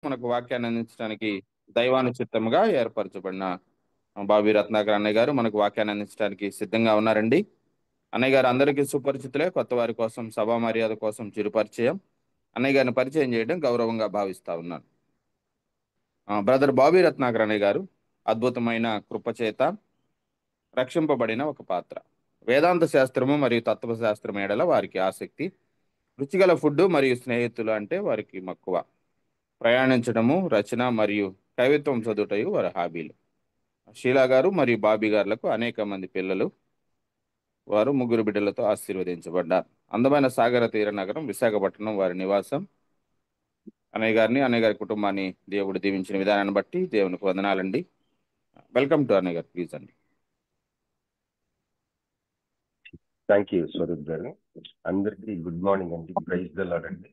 మనకు వాక్యాన్ని అందించడానికి దైవానుచిత్తముగా ఏర్పరచబడిన బాబీ రత్నాకర్ అన్నయ్య గారు మనకు వాక్యాన్ని అందించడానికి సిద్ధంగా ఉన్నారండి. అన్నయ్య గారు అందరికీ సుపరిచితులే. కొత్త వారి కోసం సభా మర్యాద కోసం చిరు పరిచయం. అన్నయ్య గారిని పరిచయం చేయడం గౌరవంగా భావిస్తా ఉన్నాను. బ్రదర్ బాబీ రత్నాకర్ అన్నయ్య గారు అద్భుతమైన కృపచేత రక్షింపబడిన ఒక పాత్ర. వేదాంత శాస్త్రము మరియు తత్వశాస్త్రం ఏడల వారికి ఆసక్తి. రుచిగల ఫుడ్ మరియు స్నేహితులు అంటే వారికి మక్కువ. ప్రయాణించడము, రచన మరియు కవిత్వం చదువుటయు వారి హాబీలు. షీలా గారు మరియు బాబీ గారులకు అనేక మంది పిల్లలు. వారు ముగ్గురు బిడ్డలతో ఆశీర్వదించబడ్డారు. అందమైన సాగర తీర నగరం విశాఖపట్నం వారి నివాసం. అన్నయ్య గారిని, అన్నయ్య గారి కుటుంబాన్ని దేవుడు దీవించిన విధానాన్ని బట్టి దేవునికి వందనాలండి. వెల్కమ్ టు అన్నయ్య గారు, ప్లీజ్ అండి. థ్యాంక్ యూ స్వరూప్ గారు. అందరికీ గుడ్ మార్నింగ్ అండి. ప్రైజ్ ద లార్డ్ అండి.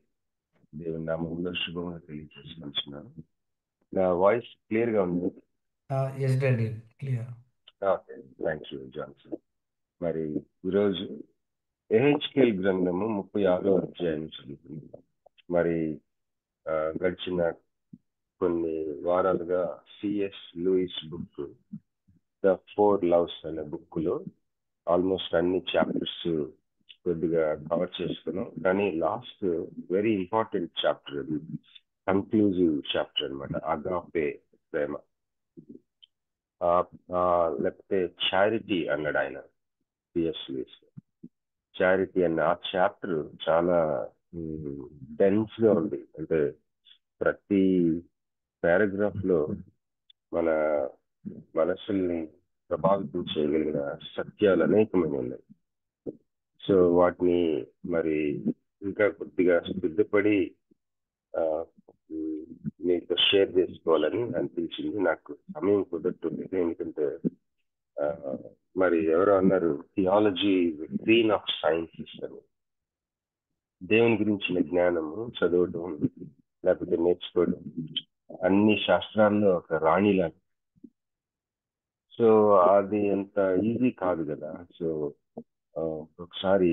దేవుని నామములో శుభములు తెలియజేసుకుంటున్నాను. నా వాయిస్ క్లియర్ గా ఉంది? Yes daddy, clear. Thank you Johnson. మరి ఈరోజు ఎహెచ్కేల్ గ్రంథము 36వ అధ్యాయం చదువుకుందాం. మరి గడిచిన కొన్ని వారాలుగా C S Lewis book the 4 loves అనే బుక్ లో ఆల్మోస్ట్ అన్ని చాప్టర్స్ కొద్దిగా కవర్ చేసుకున్నాం. కానీ లాస్ట్ వెరీ ఇంపార్టెంట్ చాప్టర్, అది కన్క్లూజివ్ చాప్టర్ అనమాట. అగాపే ప్రేమ, లేకపోతే చారిటీ అన్నాడు ఆయన సిఎస్ లూయిస్. చారిటీ అన్న ఆ చాప్టర్ చాలా డెన్స్ గా ఉంది. అంటే ప్రతి పారాగ్రాఫ్ లో మన మనసుల్ని ప్రభావితం చేయగలిగిన సత్యాలు అనేకమైన ఉన్నాయి. సో వాటిని మరి ఇంకా కొద్దిగా సిద్ధపడి మీతో షేర్ చేసుకోవాలని అనిపించింది. నాకు సమయం కుదరట్లేదు, ఎందుకంటే మరి ఎవరో అన్నారు థియాలజీ క్వీన్ ఆఫ్ సైన్సెస్ అని. దేవుని గురించిన జ్ఞానము చదవటం లేకపోతే నేర్చుకోవడం అన్ని శాస్త్రాల్లో ఒక రాణిలా. సో అది అంత ఈజీ కాదు కదా. సో ఒకసారి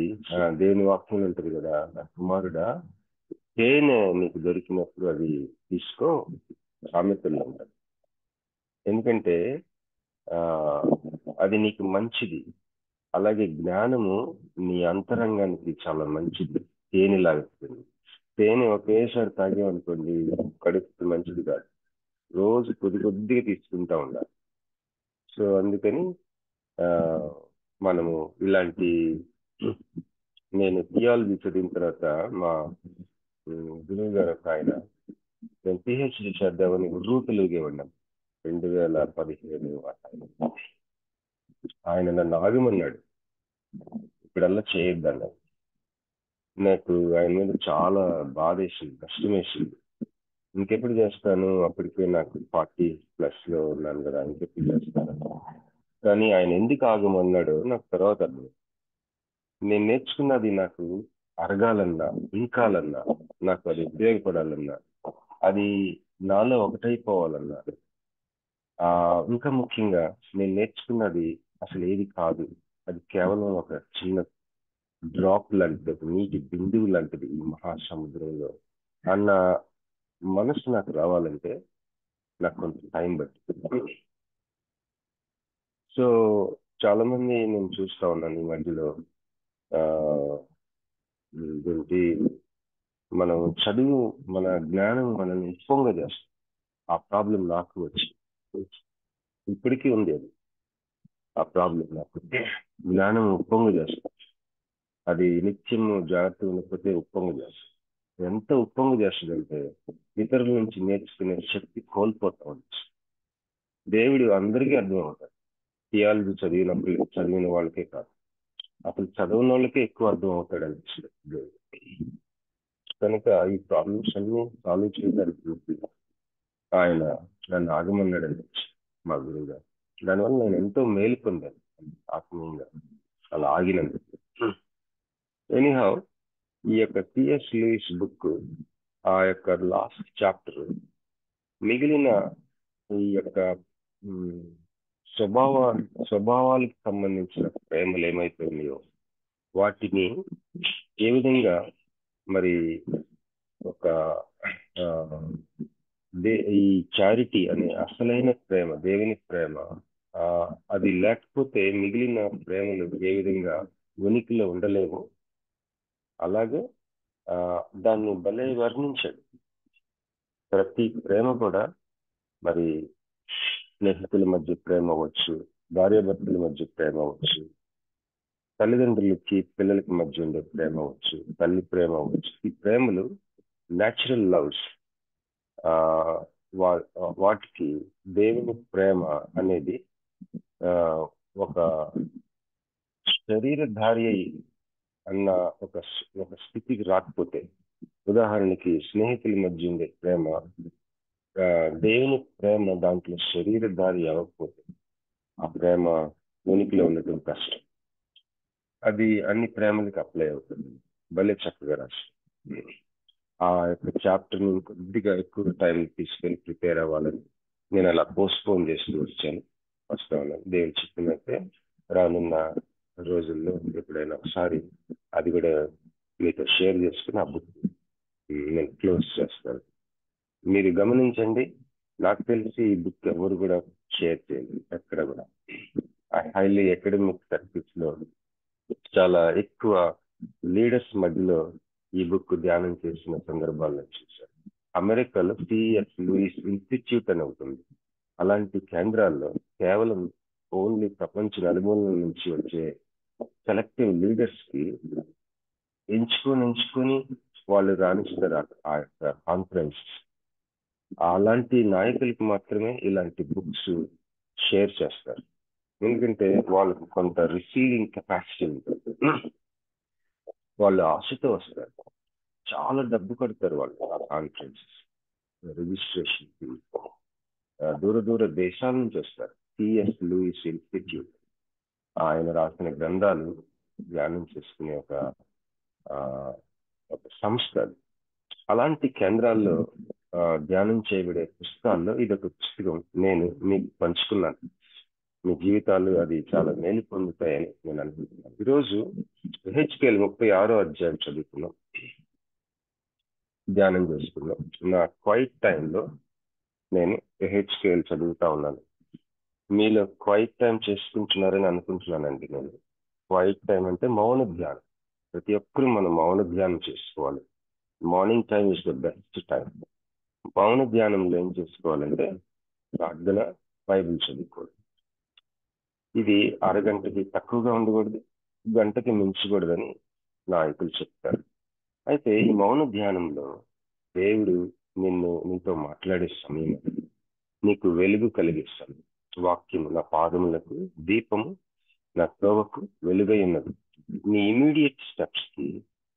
దేవుని వాక్యం ఉంటుంది కదా, కుమారుడా తేనె నీకు దొరికినప్పుడు అది తీసుకో సామెతల్లో ఉంటుంది. ఎందుకంటే అది నీకు మంచిది. అలాగే జ్ఞానము నీ అంతరంగానికి చాలా మంచిది, తేనె లాగుతుంది. తేనె ఒకేసారి తాగేమనుకోండి కడుపుకి మంచిది కాదు, రోజు కొద్ది కొద్దిగా తీసుకుంటా ఉండాలి. సో అందుకని మనము ఇలాంటి, నేను థియాలజీ చదివిన తర్వాత మా గురువు గారు ఒక ఆయన, నేను పిహెచ్డి చేద్దామని రూటులుగే ఉన్నాం 2015. ఆయన నన్ను ఆగమన్నాడు, ఇప్పుడల్లా చేయొద్దు అన్నాడు. నాకు ఆయన మీద చాలా బాధ వేసింది, కష్టం వేసింది. ఇంకెప్పుడు చేస్తాను, అప్పటికే నాకు 40+ లో ఉన్నాను కదా, ఇంకెప్పుడు చేస్తాను. కానీ ఆయన ఎందుకు ఆగమన్నాడో నాకు తర్వాత అర్థం. నేను నేర్చుకున్నది నాకు అరగాలన్నా, ఇంకాలన్నా, నాకు అది ఉపయోగపడాలన్నా, అది నాలో ఒకటైపోవాలన్నా, ఇంకా ముఖ్యంగా నేను నేర్చుకున్నది అసలు ఏది కాదు, అది కేవలం ఒక చిన్న డ్రాప్ లాంటిది, ఒక నీటి బిందువు లాంటిది ఈ మహాసముద్రంలో అన్న మనసు నాకు రావాలంటే నాకు కొంత టైం పట్టింది. సో చాలా మంది నేను చూస్తా ఉన్నాను ఈ మధ్యలో, ఏంటి మనం చదువు, మన జ్ఞానం మనల్ని ఉప్పొంగ చేస్తాం. ఆ ప్రాబ్లం నాకు వచ్చి ఇప్పటికీ ఉంది. అది ఆ ప్రాబ్లం నాకు, జ్ఞానం ఉప్పొంగ చేస్తాం. అది నిత్యము జాగ్రత్త ఉండకపోతే ఉప్పొంగ చేస్తాం. ఎంత ఉప్పొంగ చేస్తుందంటే ఇతరుల నుంచి నేర్చుకునే శక్తి కోల్పోతా ఉంది. దేవుడు అందరికీ అర్థం అవుతాడు. థియాలజీ చదివిన వాళ్ళకే కాదు, అసలు చదవని వాళ్ళకే ఎక్కువ అర్థం అవుతాడు అనిపిస్తుంది దేవుడు. కనుక ఈ ప్రాబ్లమ్స్ అన్ని సాల్వ్ చేయడానికి ఆయన నన్ను ఆగమన్నాడు అనిపించింది మా గురువు గారు. దానివల్ల నేను ఎంతో మేలు పొందాను ఆత్మీయంగా అలా ఆగినందుకు. ఎనీహౌ, ఈ యొక్క సిఎస్ లూయిస్ బుక్ ఆ యొక్క లాస్ట్ చాప్టర్ మిగిలిన ఈ యొక్క స్వభావాలకు సంబంధించిన ప్రేమలు ఏమైపోయినాయో వాటిని ఏ విధంగా మరి ఒక ఈ చారిటీ అనే అసలైన ప్రేమ, దేవుని ప్రేమ, ఆ, అది లేకపోతే మిగిలిన ప్రేమలు ఏ విధంగా ఉనికిలో ఉండలేవు. అలాగే ఆ, దాన్ని భలే వర్ణించాడు. ప్రతి ప్రేమ కూడా మరి స్నేహితుల మధ్య ప్రేమ అవ్వచ్చు, భార్యాభర్తల మధ్య ప్రేమ అవ్వచ్చు, తల్లిదండ్రులకి పిల్లలకి మధ్య ఉండే ప్రేమ అవ్వచ్చు, తల్లి ప్రేమ అవ్వచ్చు. ఈ ప్రేమలు న్యాచురల్ లవ్స్. ఆ వాటికి దేవుని ప్రేమ అనేది ఆ ఒక శరీరధారి అయి అన్న ఒక ఒక స్థితికి రాకపోతే, ఉదాహరణకి స్నేహితుల మధ్య ఉండే ప్రేమ, దేవుని ప్రేమ దాంట్లో శరీరధారి అవ్వకపోతే ఆ ప్రేమ ఉనికిలో ఉండటం కష్టం. అది అన్ని ప్రేమలకు అప్లై అవుతుంది. భలే చక్కగా రాసి ఆ యొక్క చాప్టర్ని కొద్దిగా ఎక్కువ టైం తీసుకొని ప్రిపేర్ అవ్వాలని నేను అలా పోస్ట్పోన్ చేస్తూ వస్తా ఉన్నాను. దేవుడు చెప్పినట్టే రానున్న రోజుల్లో ఎప్పుడైనా ఒకసారి అది కూడా మీతో షేర్ చేసుకుని ఆ బుక్ నేను క్లోజ్ చేస్తాను. మీరు గమనించండి, నాకు తెలిసి ఈ బుక్ ఎవరు కూడా షేర్ చేయండి ఎక్కడ కూడా. హైలీ అకాడమిక్ సర్కిల్స్ లో చాలా ఎక్కువ లీడర్స్ మధ్యలో ఈ బుక్ ధ్యానం చేసిన సందర్భాలను చూశారు. అమెరికాలో సిఎస్ లూయిస్ ఇన్స్టిట్యూట్ అని ఉంటుంది. అలాంటి కేంద్రాల్లో కేవలం ఓన్లీ ప్రపంచ నలుమూలల నుంచి వచ్చే సెలెక్టివ్ లీడర్స్ కి ఎంచుకొని వాళ్ళు రాణిస్తారు ఆ యొక్క కాన్ఫరెన్స్. అలాంటి నాయకులకు మాత్రమే ఇలాంటి బుక్స్ షేర్ చేస్తారు. ఎందుకంటే వాళ్ళకు కొంత రిసీవింగ్ కెపాసిటీ ఉంటుంది. వాళ్ళు ఆశతో వస్తారు, చాలా డబ్బు కడతారు వాళ్ళు ఆ కాన్ఫరెన్సెస్ రిజిస్ట్రేషన్. దూర దూర దేశాల నుంచి వస్తారు. సిఎస్ లూయిస్ ఇన్స్టిట్యూట్ ఆయన రాసిన గ్రంథాలు ధ్యానం చేసుకునే ఒక సంస్థ అది. అలాంటి కేంద్రాల్లో ధ్యానం చేయబడే పుస్తకాల్లో ఇదొక పుస్తకం నేను మీకు పంచుకున్నాను. మీ జీవితాలు అది చాలా మేలు పొందుతాయని నేను అనుకుంటున్నాను. ఈరోజు హెచ్కేఎల్ 36వ అధ్యాయం చదువుకున్నాం, ధ్యానం చేసుకున్నాం. నా క్వైట్ టైంలో నేను హెచ్కేఎల్ చదువుతా ఉన్నాను. మీలో క్వైట్ టైం చేసుకుంటున్నారని అనుకుంటున్నానండి. నేను క్వైట్ టైం అంటే మౌన ధ్యానం. ప్రతి ఒక్కరూ మనం మౌన ధ్యానం చేసుకోవాలి. Morning time is the best time. మౌన ధ్యానంలో ఏం చేసుకోవాలంటే ప్రార్థన, బైబిల్ చదువుకోవాలి. ఇది అరగంటకి తక్కువగా ఉండకూడదు, గంటకి మించకూడదని నాయకులు చెప్తారు. అయితే ఈ మౌన ధ్యానంలో దేవుడు నీతో మాట్లాడే సమయం, నీకు వెలుగు కలిగిస్తాను. వాక్యము నా పాదములకు దీపము, నా త్రోవకు వెలుగై ఉన్నది. నీ ఇమీడియట్ స్టెప్స్ కి,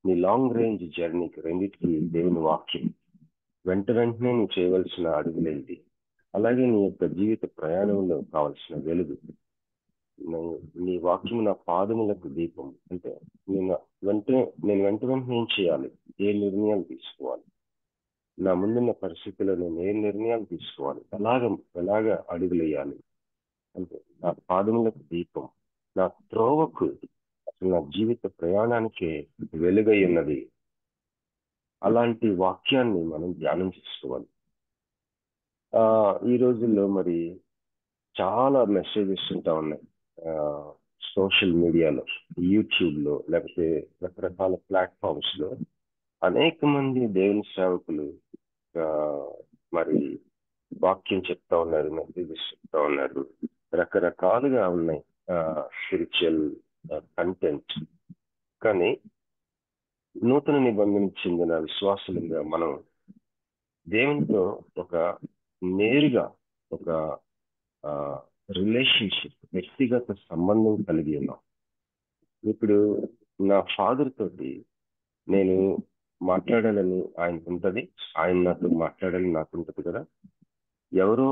నీ లాంగ్ రేంజ్ జర్నీకి రెండింటికి దేవుని వాక్యం వెంటనే నువ్వు చేయవలసిన అడుగులేంటి, అలాగే నీ యొక్క జీవిత ప్రయాణంలో కావలసిన వెలుగు. నీ వాక్యం నా పాదములకు దీపం అంటే నేను వెంటనే ఏం చేయాలి, ఏ నిర్ణయాలు తీసుకోవాలి, నా ముందున్న పరిస్థితుల్లో నేను ఏ నిర్ణయాలు తీసుకోవాలి, ఎలాగ అడుగులేయాలి అంటే నా పాదములకు దీపం, నా త్రోవకు, అసలు నా జీవిత ప్రయాణానికి వెలుగై ఉన్నది. అలాంటి వాక్యాన్ని మనం ధ్యానం చేసుకోవాలి. ఈ రోజుల్లో మరి చాలా మెసేజెస్ ఉంటా ఉన్నాయి సోషల్ మీడియాలో, యూట్యూబ్లో, లేకపోతే రకరకాల ప్లాట్ఫామ్స్ లో అనేక మంది దేవుని సేవకులు మరి వాక్యం చెప్తా ఉన్నారు, మెసేజెస్ చెప్తా ఉన్నారు. రకరకాలుగా ఉన్నాయి స్పిరిచువల్ కంటెంట్. కానీ నూతన నిబంధనకు చెందిన విశ్వాసులుగా మనం దేవునితో ఒక నేరుగా ఒక రిలేషన్షిప్, వ్యక్తిగత సంబంధం కలిగి ఉన్నాం. ఇప్పుడు నా ఫాదర్ తోటి నేను మాట్లాడాలని ఆయనకు ఉంటుంది, ఆయన నాతో మాట్లాడాలని నాకు ఉంటుంది కదా. ఎవరో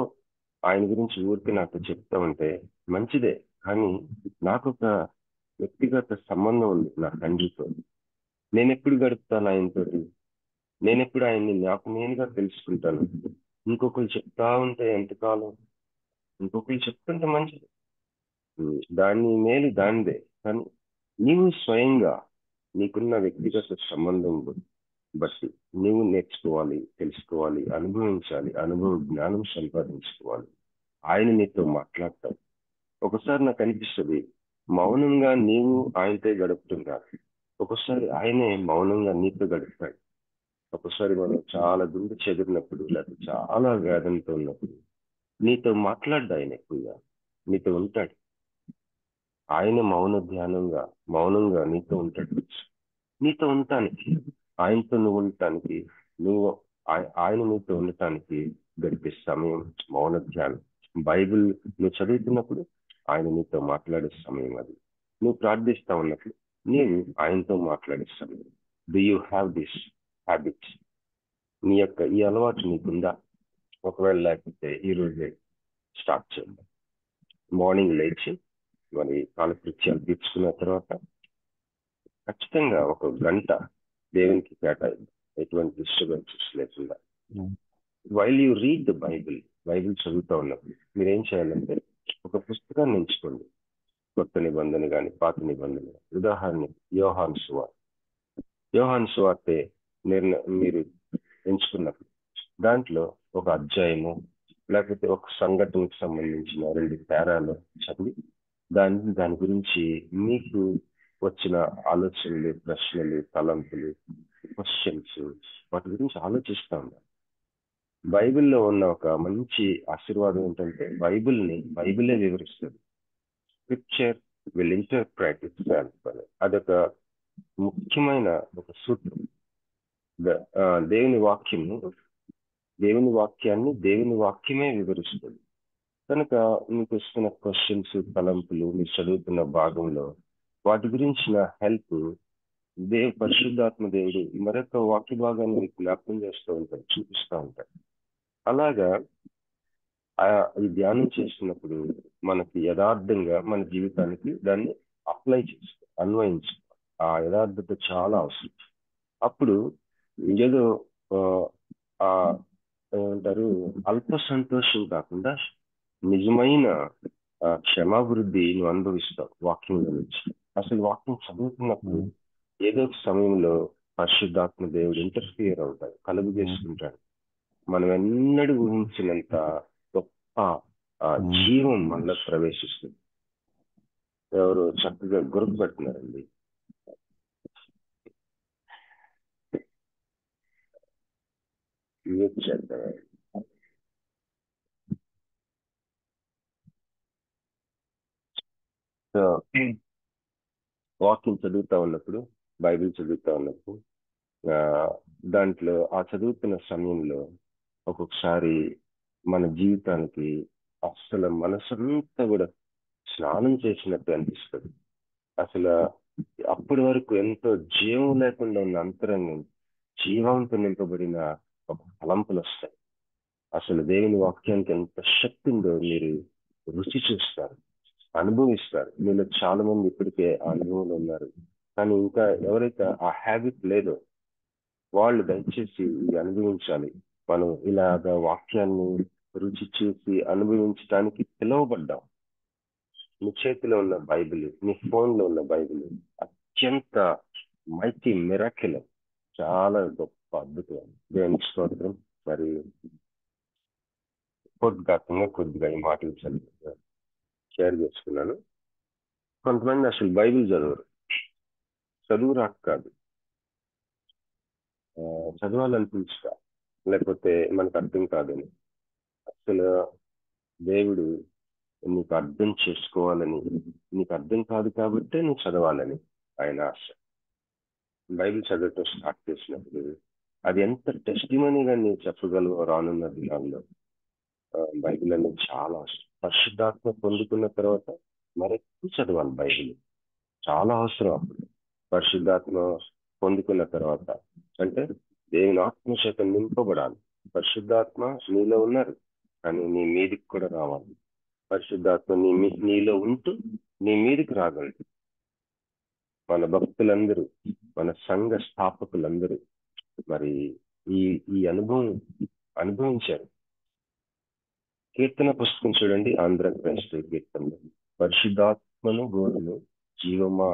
ఆయన గురించి ఊరికి నాతో చెప్తా ఉంటే మంచిదే, కానీ నాకు ఒక వ్యక్తిగత సంబంధం ఉంది నా తండ్రితో. నేను ఎప్పుడు గడుపుతాను ఆయనతోటి, నేను ఎప్పుడు ఆయన్ని నాకు నేనుగా తెలుసుకుంటాను. ఇంకొకరు చెప్తా ఉంటే ఎంతకాలం, ఇంకొకరు చెప్తుంటే మంచిది, దాని మేలు దానిదే. కానీ నీవు స్వయంగా నీకున్న వ్యక్తిగత సంబంధం బట్టి నువ్వు నేర్చుకోవాలి, తెలుసుకోవాలి, అనుభవించాలి, అనుభవ జ్ఞానం సంపాదించుకోవాలి. ఆయన నీతో మాట్లాడతాడు. ఒకసారి నాకు అనిపిస్తుంది, మౌనంగా నీవు ఆయనతో గడుపుతున్నారు, ఒకసారి ఆయనే మౌనంగా నీతో గడుపుతాడు. ఒకసారి మనం చాలా గుండె చెదిరినప్పుడు, లేకపోతే చాలా వేదనతో ఉన్నప్పుడు నీతో మాట్లాడ్డా ఆయన ఎక్కువగా నీతో ఉంటాడు. ఆయన మౌనంగా నీతో ఉంటాడు. నీతో ఉండటానికి, ఆయనతో నువ్వు ఉండటానికి, నువ్వు ఆయన నీతో ఉండటానికి గడిపే సమయం మౌన ధ్యానం. బైబిల్ నువ్వు చదువుతున్నప్పుడు ఆయన నీతో మాట్లాడే సమయం అది. నువ్వు ప్రార్థిస్తా ఉన్నప్పుడు నీవు ఆయనతో మాట్లాడే సమయం. Do you have this habits? నీ యొక్క ఈ అలవాటు నీకుందా? ఒకవేళ లేకపోతే ఈ రోజే స్టార్ట్ చేద్దాం. మార్నింగ్ లేచి మరి కాలకృత్యాలు తీర్చుకున్న తర్వాత ఖచ్చితంగా ఒక గంట దేవునికి కేటాయిద్దాం, ఎటువంటి డిస్టర్బెన్సెస్ లేకుండా. While you read the Bible చదువుతా ఉన్నప్పుడు మీరు ఏం చేయాలంటే ఒక పుస్తకాన్ని ఎంచుకోండి. కొత్త నిబంధన కానీ పాత నిబంధన. ఉదాహరణకి యోహాను సువార్తే మీరు ఎంచుకున్నప్పుడు దాంట్లో ఒక అధ్యాయము లేకపోతే ఒక సంఘటనకు సంబంధించిన 2 పేరాలు చదివి దాని గురించి మీకు వచ్చిన ఆలోచనలు, ప్రశ్నలు, తలంపులు, క్వశ్చన్స్, వాటి గురించి ఆలోచిస్తూ ఉండాలి. బైబిల్లో ఉన్న ఒక మంచి ఆశీర్వాదం ఏంటంటే బైబిలే వివరిస్తుంది. Scripture will interpret it self. అదొక ముఖ్యమైన ఒక సూత్రం. దేవుని వాక్యాన్ని దేవుని వాక్యమే వివరిస్తుంది. కనుక మీకు వస్తున్న క్వశ్చన్స్, తలంపులు, మీరు చదువుతున్న భాగంలో వాటి గురించిన హెల్ప్ పరిశుద్ధాత్మ దేవుడు మరొక వాక్య భాగాన్ని మీకు జ్ఞాపకం చేస్తూ ఉంటాడు, చూపిస్తూ ఉంటాడు. అలాగా ఈ ధ్యానం చేస్తున్నప్పుడు మనకి యథార్థంగా మన జీవితానికి దాన్ని అప్లై చేసుకో, అన్వయించుకో. ఆ యథార్థత చాలా అవసరం. అప్పుడు ఏదో ఏమంటారు, అల్ప సంతోషం కాకుండా నిజమైన క్షమాభివృద్ధి నువ్వు అనుభవిస్తావు వాక్యంలో నుంచి. అసలు వాక్యం చదువుతున్నప్పుడు ఏదో ఒక సమయంలో పరిశుద్ధాత్మ దేవుడు ఇంటర్ఫియర్ అవుతాడు, కలుగు చేసుకుంటాడు. మనం ఎన్నడూ ఊహించినంత గొప్ప జీవం మనలో ప్రవేశిస్తుంది. ఎవరు చక్కగా గుర్తుపెడుతున్నారండి. వాక్యం చదువుతా ఉన్నప్పుడు, బైబిల్ చదువుతా ఉన్నప్పుడు దాంట్లో ఆ చదువుతున్న సమయంలో ఒక్కొక్కసారి మన జీవితానికి అసలు మనసంతా కూడా స్నానం చేసినట్టు అనిపిస్తుంది. అసలు అప్పటి వరకు ఎంతో జీవం లేకుండా ఉన్న అంతరంగం జీవంతో నింపబడిన ఒక తలంపులు వస్తాయి. అసలు దేవుని వాక్యానికి ఎంత శక్తి ఉందో మీరు రుచి చూస్తారు, అనుభవిస్తారు. మీలో చాలా మంది ఇప్పటికే ఆ అనుభవంలో ఉన్నారు. కానీ ఇంకా ఎవరైతే ఆ హ్యాబిట్ లేదో వాళ్ళు దయచేసి ఇది అనుభవించాలి. మనం ఇలాగా వాక్యాన్ని రుచి చూసి అనుభవించడానికి పిలువబడ్డాం. నీ చేతిలో ఉన్న బైబిల్, నీ ఫోన్లో ఉన్న బైబిల్ అత్యంత మైటీ మిరాకిల్, చాలా గొప్ప అద్భుతం. దేవునికి స్తోత్రం. మరి కొద్దిగా ఈ మాటలు షేర్ చేసుకున్నాను. కొంతమంది అసలు బైబిల్ చదువు రాక కాదు, చదవాలనిపించక, లేకపోతే మనకు అర్థం కాదని. అసలు దేవుడు నీకు అర్థం చేసుకోవాలని, నీకు అర్థం కాదు కాబట్టే నువ్వు చదవాలని ఆయన ఆశ. బైబిల్ చదవటం స్టార్ట్ చేసినప్పుడు అది ఎంత టెస్టిమనీగా నీవు చెప్పగలవు రానున్న దినాల్లో. బైబిల్ అనేది చాలా అవసరం. పరిశుద్ధాత్మ పొందుకున్న తర్వాత మరెక్కువ చదవాలి. బైబిల్ చాలా అవసరం. అప్పుడు పరిశుద్ధాత్మ పొందుకున్న తర్వాత అంటే దేవుని ఆత్మచేత నింపబడాలి. పరిశుద్ధాత్మ నీలో ఉన్నారు, కానీ నీ మీదికి కూడా రావాలి. పరిశుద్ధాత్మ నీలో ఉంటూ నీ మీదికి రాగలడు. మన భక్తులందరూ, మన సంఘ స్థాపకులందరూ మరి ఈ అనుభవం అనుభవించారు. కీర్తన పుస్తకం చూడండి, ఆంధ్ర క్రైస్తవ కీర్తనలో పరిశుద్ధాత్మను గోరును జీవమా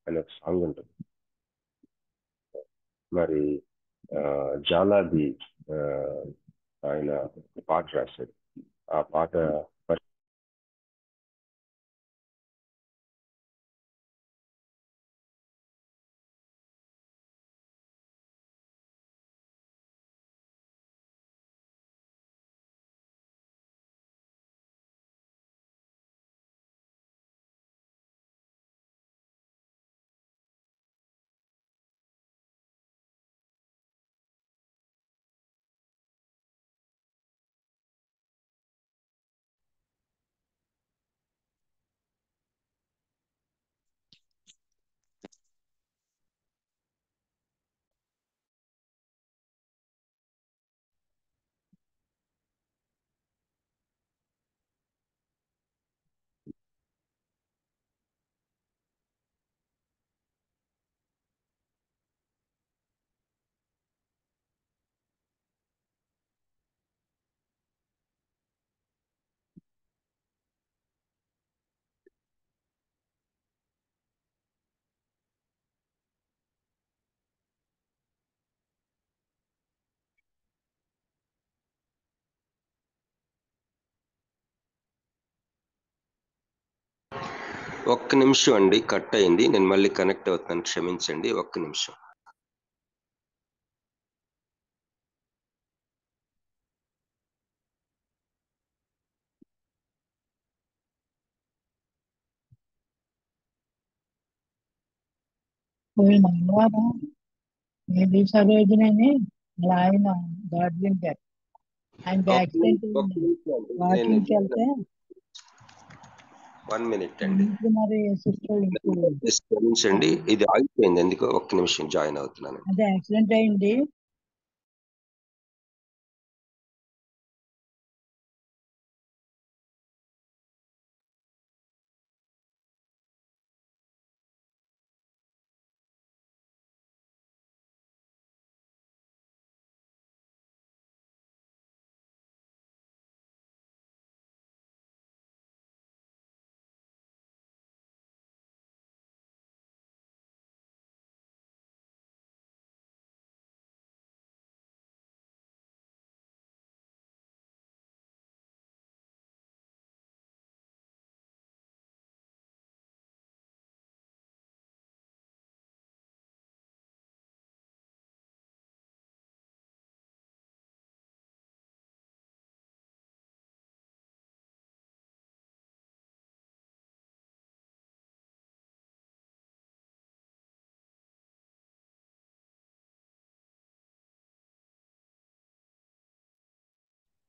అనే ఒక సాంగ్ ఉంటుంది. మరి జాలాది ఆ, ఆయన పాట రాశాడు. ఆ పాట ఒక్క నిమిషం అండి, కట్ అయింది. నేను మళ్ళీ కనెక్ట్ అవుతాను, క్షమించండి, ఒక్క నిమిషం. పోయిన వారం మేబీ సరోజినని అలా ఆయన గాడ్విన్ గారు ఆయనకి యాక్సిడెంట్ అయింది. వాకింగ్కి వెళ్తే వన్ మినిట్ అండి, ఇప్పుడు మరి సిస్టర్ ఇప్పుడు క్షమించండి, ఇది ఆగిపోయింది ఎందుకో. ఒక్క నిమిషం జాయిన్ అవుతున్నాను. అదే యాక్సిడెంట్ అయింది.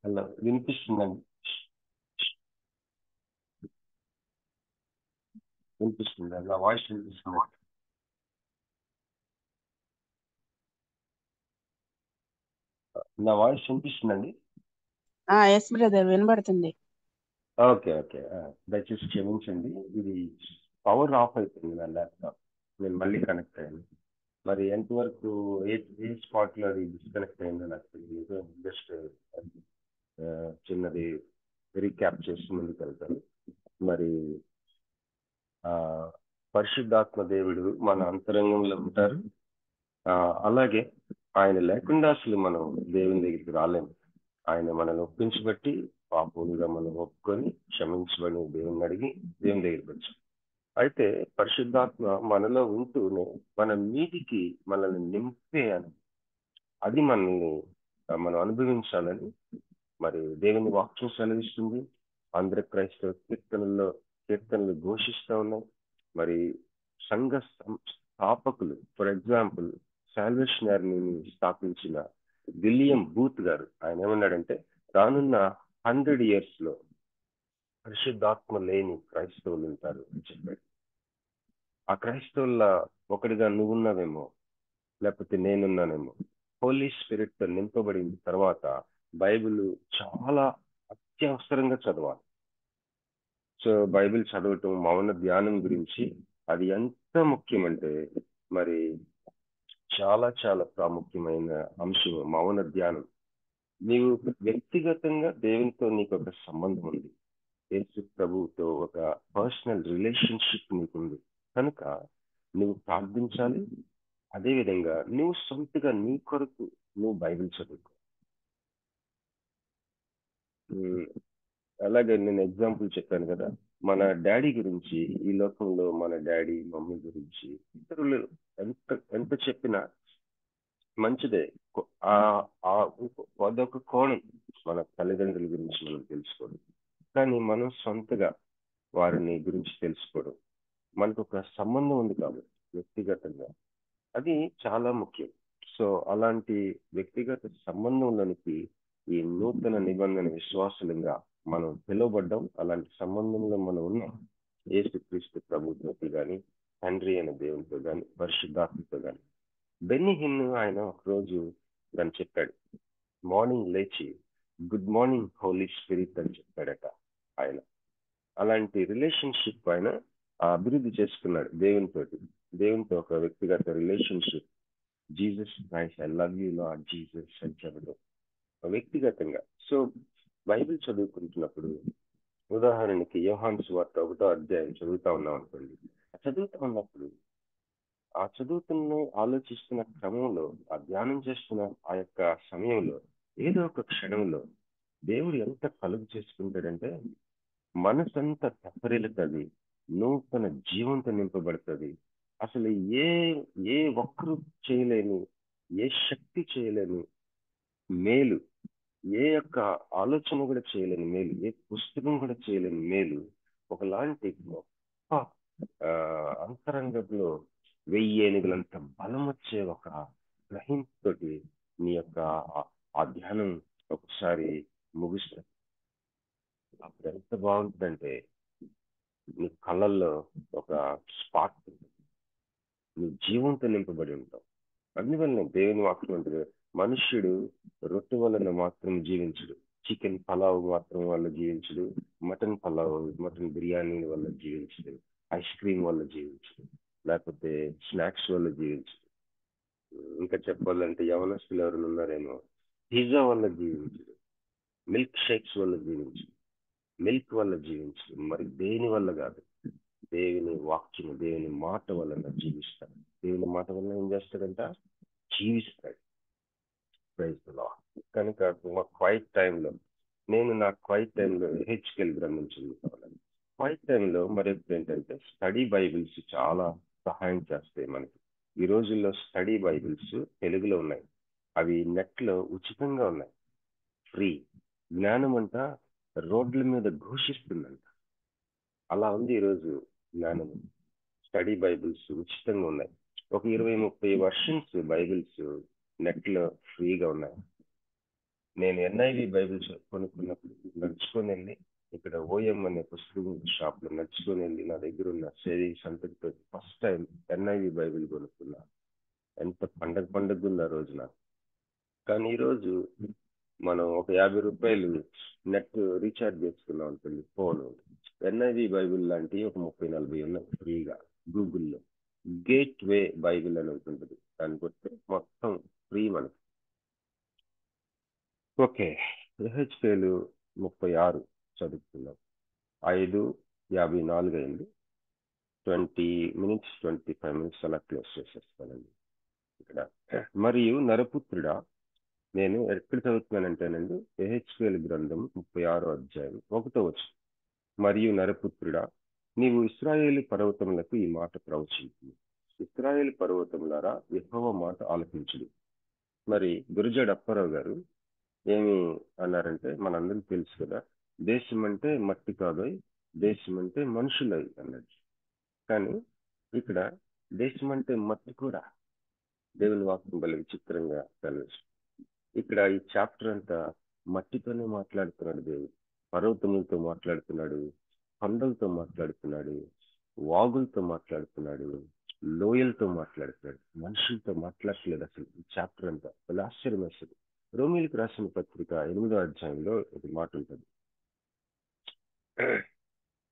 అలా వినిపిస్తుందండి. వినిపిస్తుంది, నా వాయిస్ వినిపిస్తుంది. నా వాయిస్ వినిపిస్తుందండి. ఎస్ బ్రదర్, వినబడుతుంది. ఓకే ఓకే, దయచేసి క్షమించండి. ఇది పవర్ ఆఫ్ అయిపోయింది నా ల్యాప్టాప్. నేను మళ్ళీ కనెక్ట్ అయ్యాను. మరి ఎంతవరకు ఏ స్పాట్ లో అది డిస్కనెక్ట్ అయిందో నాకు తెలియదు. జస్ట్ చిన్నది రీక్యాప్ చేసి ముందుకు వెళ్తాను. మరి ఆ పరిశుద్ధాత్మ దేవుడు మన అంతరంగంలో ఉంటారు. అలాగే ఆయన లేకుండా అసలు మనం దేవుని దగ్గరికి రాలేము. ఆయన మనల్ని ఒప్పించబట్టి పాపులుగా మనం ఒప్పుకొని క్షమించబడి దేవుని అడిగి దేవుని దగ్గరికి వచ్చాం. అయితే పరిశుద్ధాత్మ మనలో ఉంటూనే మన మీదికి మనల్ని నింపే అని, అది మనల్ని మనం అనుభవించాలని మరి దేవుని వాక్యం సెలవిస్తుంది. ఆంధ్ర క్రైస్తవ కీర్తనలు ఘోషిస్తూ ఉన్నాయి. మరి సంఘ స్థాపకులు, ఫర్ ఎగ్జాంపుల్ సాల్వేషన్ ఆర్మీని స్థాపించిన విలియం బూత్ గారు, ఆయన ఏమన్నాడంటే రానున్న 100 years లో పరిశుద్ధాత్మ లేని క్రైస్తవులు ఉంటారు అని చెప్పాడు. ఆ క్రైస్తవుల ఒకటిగా నువ్వున్నావేమో, లేకపోతే నేనున్నానేమో. హోలీ స్పిరిట్ తో నింపబడిన తర్వాత బైబిల్ చాలా అత్యవసరంగా చదవాలి. సో బైబిల్ చదవటం, మౌన ధ్యానం గురించి అది ఎంత ముఖ్యమంటే మరి చాలా చాలా ప్రాముఖ్యమైన అంశం మౌన ధ్యానం. నీవు వ్యక్తిగతంగా దేవునితో నీకు ఒక సంబంధం ఉంది, యేసు ప్రభువుతో ఒక పర్సనల్ రిలేషన్షిప్ నీకుంది కనుక నువ్వు ప్రార్థించాలి, అదేవిధంగా నువ్వు సొంతగా నీ కొరకు నువ్వు బైబిల్ చదువుకో. ఉమ్, అలాగే నేను ఎగ్జాంపుల్ చెప్పాను కదా, మన డాడీ గురించి, ఈ లోకంలో మన డాడీ మమ్మీ గురించి ఇతరులు ఎంత ఎంత చెప్పినా మంచిదే. ఆ ఆ అదొక కోణం, మన తల్లిదండ్రుల గురించి మనం తెలుసుకోవడం. కానీ మనం సొంతగా వారిని గురించి తెలుసుకోవడం, మనకు ఒక సంబంధం ఉంది కాబట్టి వ్యక్తిగతంగా, అది చాలా ముఖ్యం. సో అలాంటి వ్యక్తిగత సంబంధంలోనికి ఈ నూతన నిబంధన విశ్వాసులుగా మనం పిలువబడ్డాం. అలాంటి సంబంధంలో మనం ఉన్నాం. యేసుక్రీస్తు ప్రభుత్వంతో కానీ, తండ్రి అయిన దేవునితో కానీ, పరిశుద్ధాత్మతో కానీ. బెన్నీ హిన్ ఆయన ఒకరోజు దాన్ని చెప్పాడు. మార్నింగ్ లేచి గుడ్ మార్నింగ్ హోలీ స్పిరిట్ అని చెప్పాడట ఆయన. అలాంటి రిలేషన్షిప్ ఆయన అభివృద్ధి చేసుకున్నాడు దేవునితోటి. దేవునితో ఒక వ్యక్తిగత relationship. Jesus Christ, I love you lord Jesus అని చెప్పడం వ్యక్తిగతంగా. సో బైబిల్ చదువుకుంటున్నప్పుడు, ఉదాహరణకి యోహాను సువార్త 1వ అధ్యాయం చదువుతా ఉన్నాం అనుకోండి. చదువుతా ఉన్నప్పుడు ఆ చదువుతున్న ఆలోచిస్తున్న క్రమంలో, ఆ ధ్యానం చేస్తున్న ఆ యొక్క సమయంలో, ఏదో ఒక క్షణంలో దేవుడు ఎంత కలుగు చేసుకుంటాడంటే మనసంతా తెప్పరిల్లుతుంది, నూతన జీవంతో నింపబడుతుంది. అసలు ఏ ఏ ఒక్కరు చేయలేని, ఏ శక్తి చేయలేని మేలు, ఏ యొక్క ఆలోచన కూడా చేయలేని మేలు, ఏ పుస్తకం కూడా చేయలేని మేలు, ఒకలాంటి గొప్ప అంతరంగంలో 1000 ఏనుగులంత బలం వచ్చే ఒక గ్రహింపుతోటి నీ యొక్క ఆ ధ్యానం ఒకసారి ముగిస్తుంది. అప్పుడు ఎంత బాగుంటుందంటే నీ కళ్ళల్లో ఒక స్పార్క్, నీ జీవంతో నింపబడి ఉంటావు. అందువల్ల దేవుని వాక్యం ఉంటుంది, మనుష్యుడు రొట్టె వలన మాత్రం జీవించడు, చికెన్ పలావ్ మాత్రం వల్ల జీవించడు, మటన్ పలావ్, మటన్ బిర్యానీ వల్ల జీవించడు, ఐస్ క్రీమ్ వల్ల జీవించడు, లేకపోతే స్నాక్స్ వల్ల జీవించడు. ఇంకా చెప్పాలంటే యవనస్తులు ఎవరైనా ఉన్నారేమో, పిజ్జా వల్ల జీవించడు, మిల్క్ షేక్స్ వల్ల జీవించడు, మిల్క్ వల్ల జీవించడు, మరి దేని వల్ల కాదు, దేవుని వాక్యము, దేవుని మాట వలన జీవిస్తాడు. దేవుని మాట వలన ఏం చేస్తాడంట? జీవిస్తాడు. Praise the lord. కనుక మా క్వైట్ టైంలో, నేను నా క్వైట్ టైంలో హెచ్కెల్ గ్రంథం చదువుతాను. క్వైట్ టైంలో మరొకటి ఏంటంటే, స్టడీ బైబిల్స్ చాలా సహాయం చేస్తాయి మనకి. ఈ రోజుల్లో స్టడీ బైబిల్స్ తెలుగులో ఉన్నాయి. అవి నెట్లో ఉచితంగా ఉన్నాయి, ఫ్రీ. జ్ఞానం అంట రోడ్ల మీద ఘోషిస్తుందంట. అలా ఉంది ఈరోజు జ్ఞానం. స్టడీ బైబిల్స్ ఉచితంగా ఉన్నాయి. ఒక 20-30 వర్షన్స్ బైబిల్స్ నెట్లో ఫ్రీగా ఉన్నాయి. నేను ఎన్ఐవి బైబిల్స్ కొనుక్కున్నప్పుడు నడుచుకొని వెళ్ళి, ఇక్కడ ఓఎం అనే పుస్తకం షాప్ లో నడుచుకొని వెళ్ళి, నా దగ్గర ఉన్న సేవింగ్స్ అంతటితో ఫస్ట్ టైం ఎన్ఐవి బైబిల్ కొనుక్కున్నా. ఎంత పండగ ఉంది ఆ రోజు నాకు. కానీ ఈరోజు మనం ఒక 50 రూపాయలు నెట్ రీఛార్జ్ చేసుకున్నాం అనుకోండి, ఫోన్ ఎన్ఐవి బైబిల్ లాంటి ఒక 30-40 ఉన్నాయి ఫ్రీగా గూగుల్లో. గేట్ వే బైబిల్ అని ఉంటుంది, దాన్ని కొడితే మొత్తం ఫ్రీ మనకి. ఓకే, ఎహెచ్కేలు 36 చదువుతున్నాం. 5:54 అయింది. 25 minutes అలా క్లోజ్ చేసేస్తానండి ఇక్కడ. మరియు నరపుత్రుడా, నేను ఎక్కడ చదువుతున్నానంటేనండి, ఎహెచ్కేలు గ్రంథం 36వ అధ్యాయం 1వ వచనం. మరియు నరపుత్రుడా, నీవు ఇశ్రాయేలు పర్వతములకు ఈ మాట ప్రవచించు. ఇశ్రాయేలు పర్వతములారా, యెహోవా మాట ఆలకించుడు. మరి గురజాడ అప్పారావు గారు ఏమి అన్నారంటే, మనందరికీ తెలుసు కదా, దేశం అంటే మట్టి కాదోయ్, దేశం అంటే మనుషులై అన్నాడు. కానీ ఇక్కడ దేశం అంటే మట్టి కూడా. దేవుని వాక్యం బలి విచిత్రంగా కనిపిస్తుంది. ఇక్కడ ఈ చాప్టర్ అంతా మట్టితోనే మాట్లాడుతున్నాడు దేవుడు. పర్వతములతో మాట్లాడుతున్నాడు, కొండలతో మాట్లాడుతున్నాడు, వాగులతో మాట్లాడుతున్నాడు, లోయలతో మాట్లాడుతున్నాడు. మనుషులతో మాట్లాడలేదు అసలు ఈ చాప్టర్ అంతా. చాలా ఆశ్చర్యం వేస్తుంది. రోమీలకు రాసిన పత్రిక 8వ అధ్యాయంలో ఒక మాట ఉంటుంది.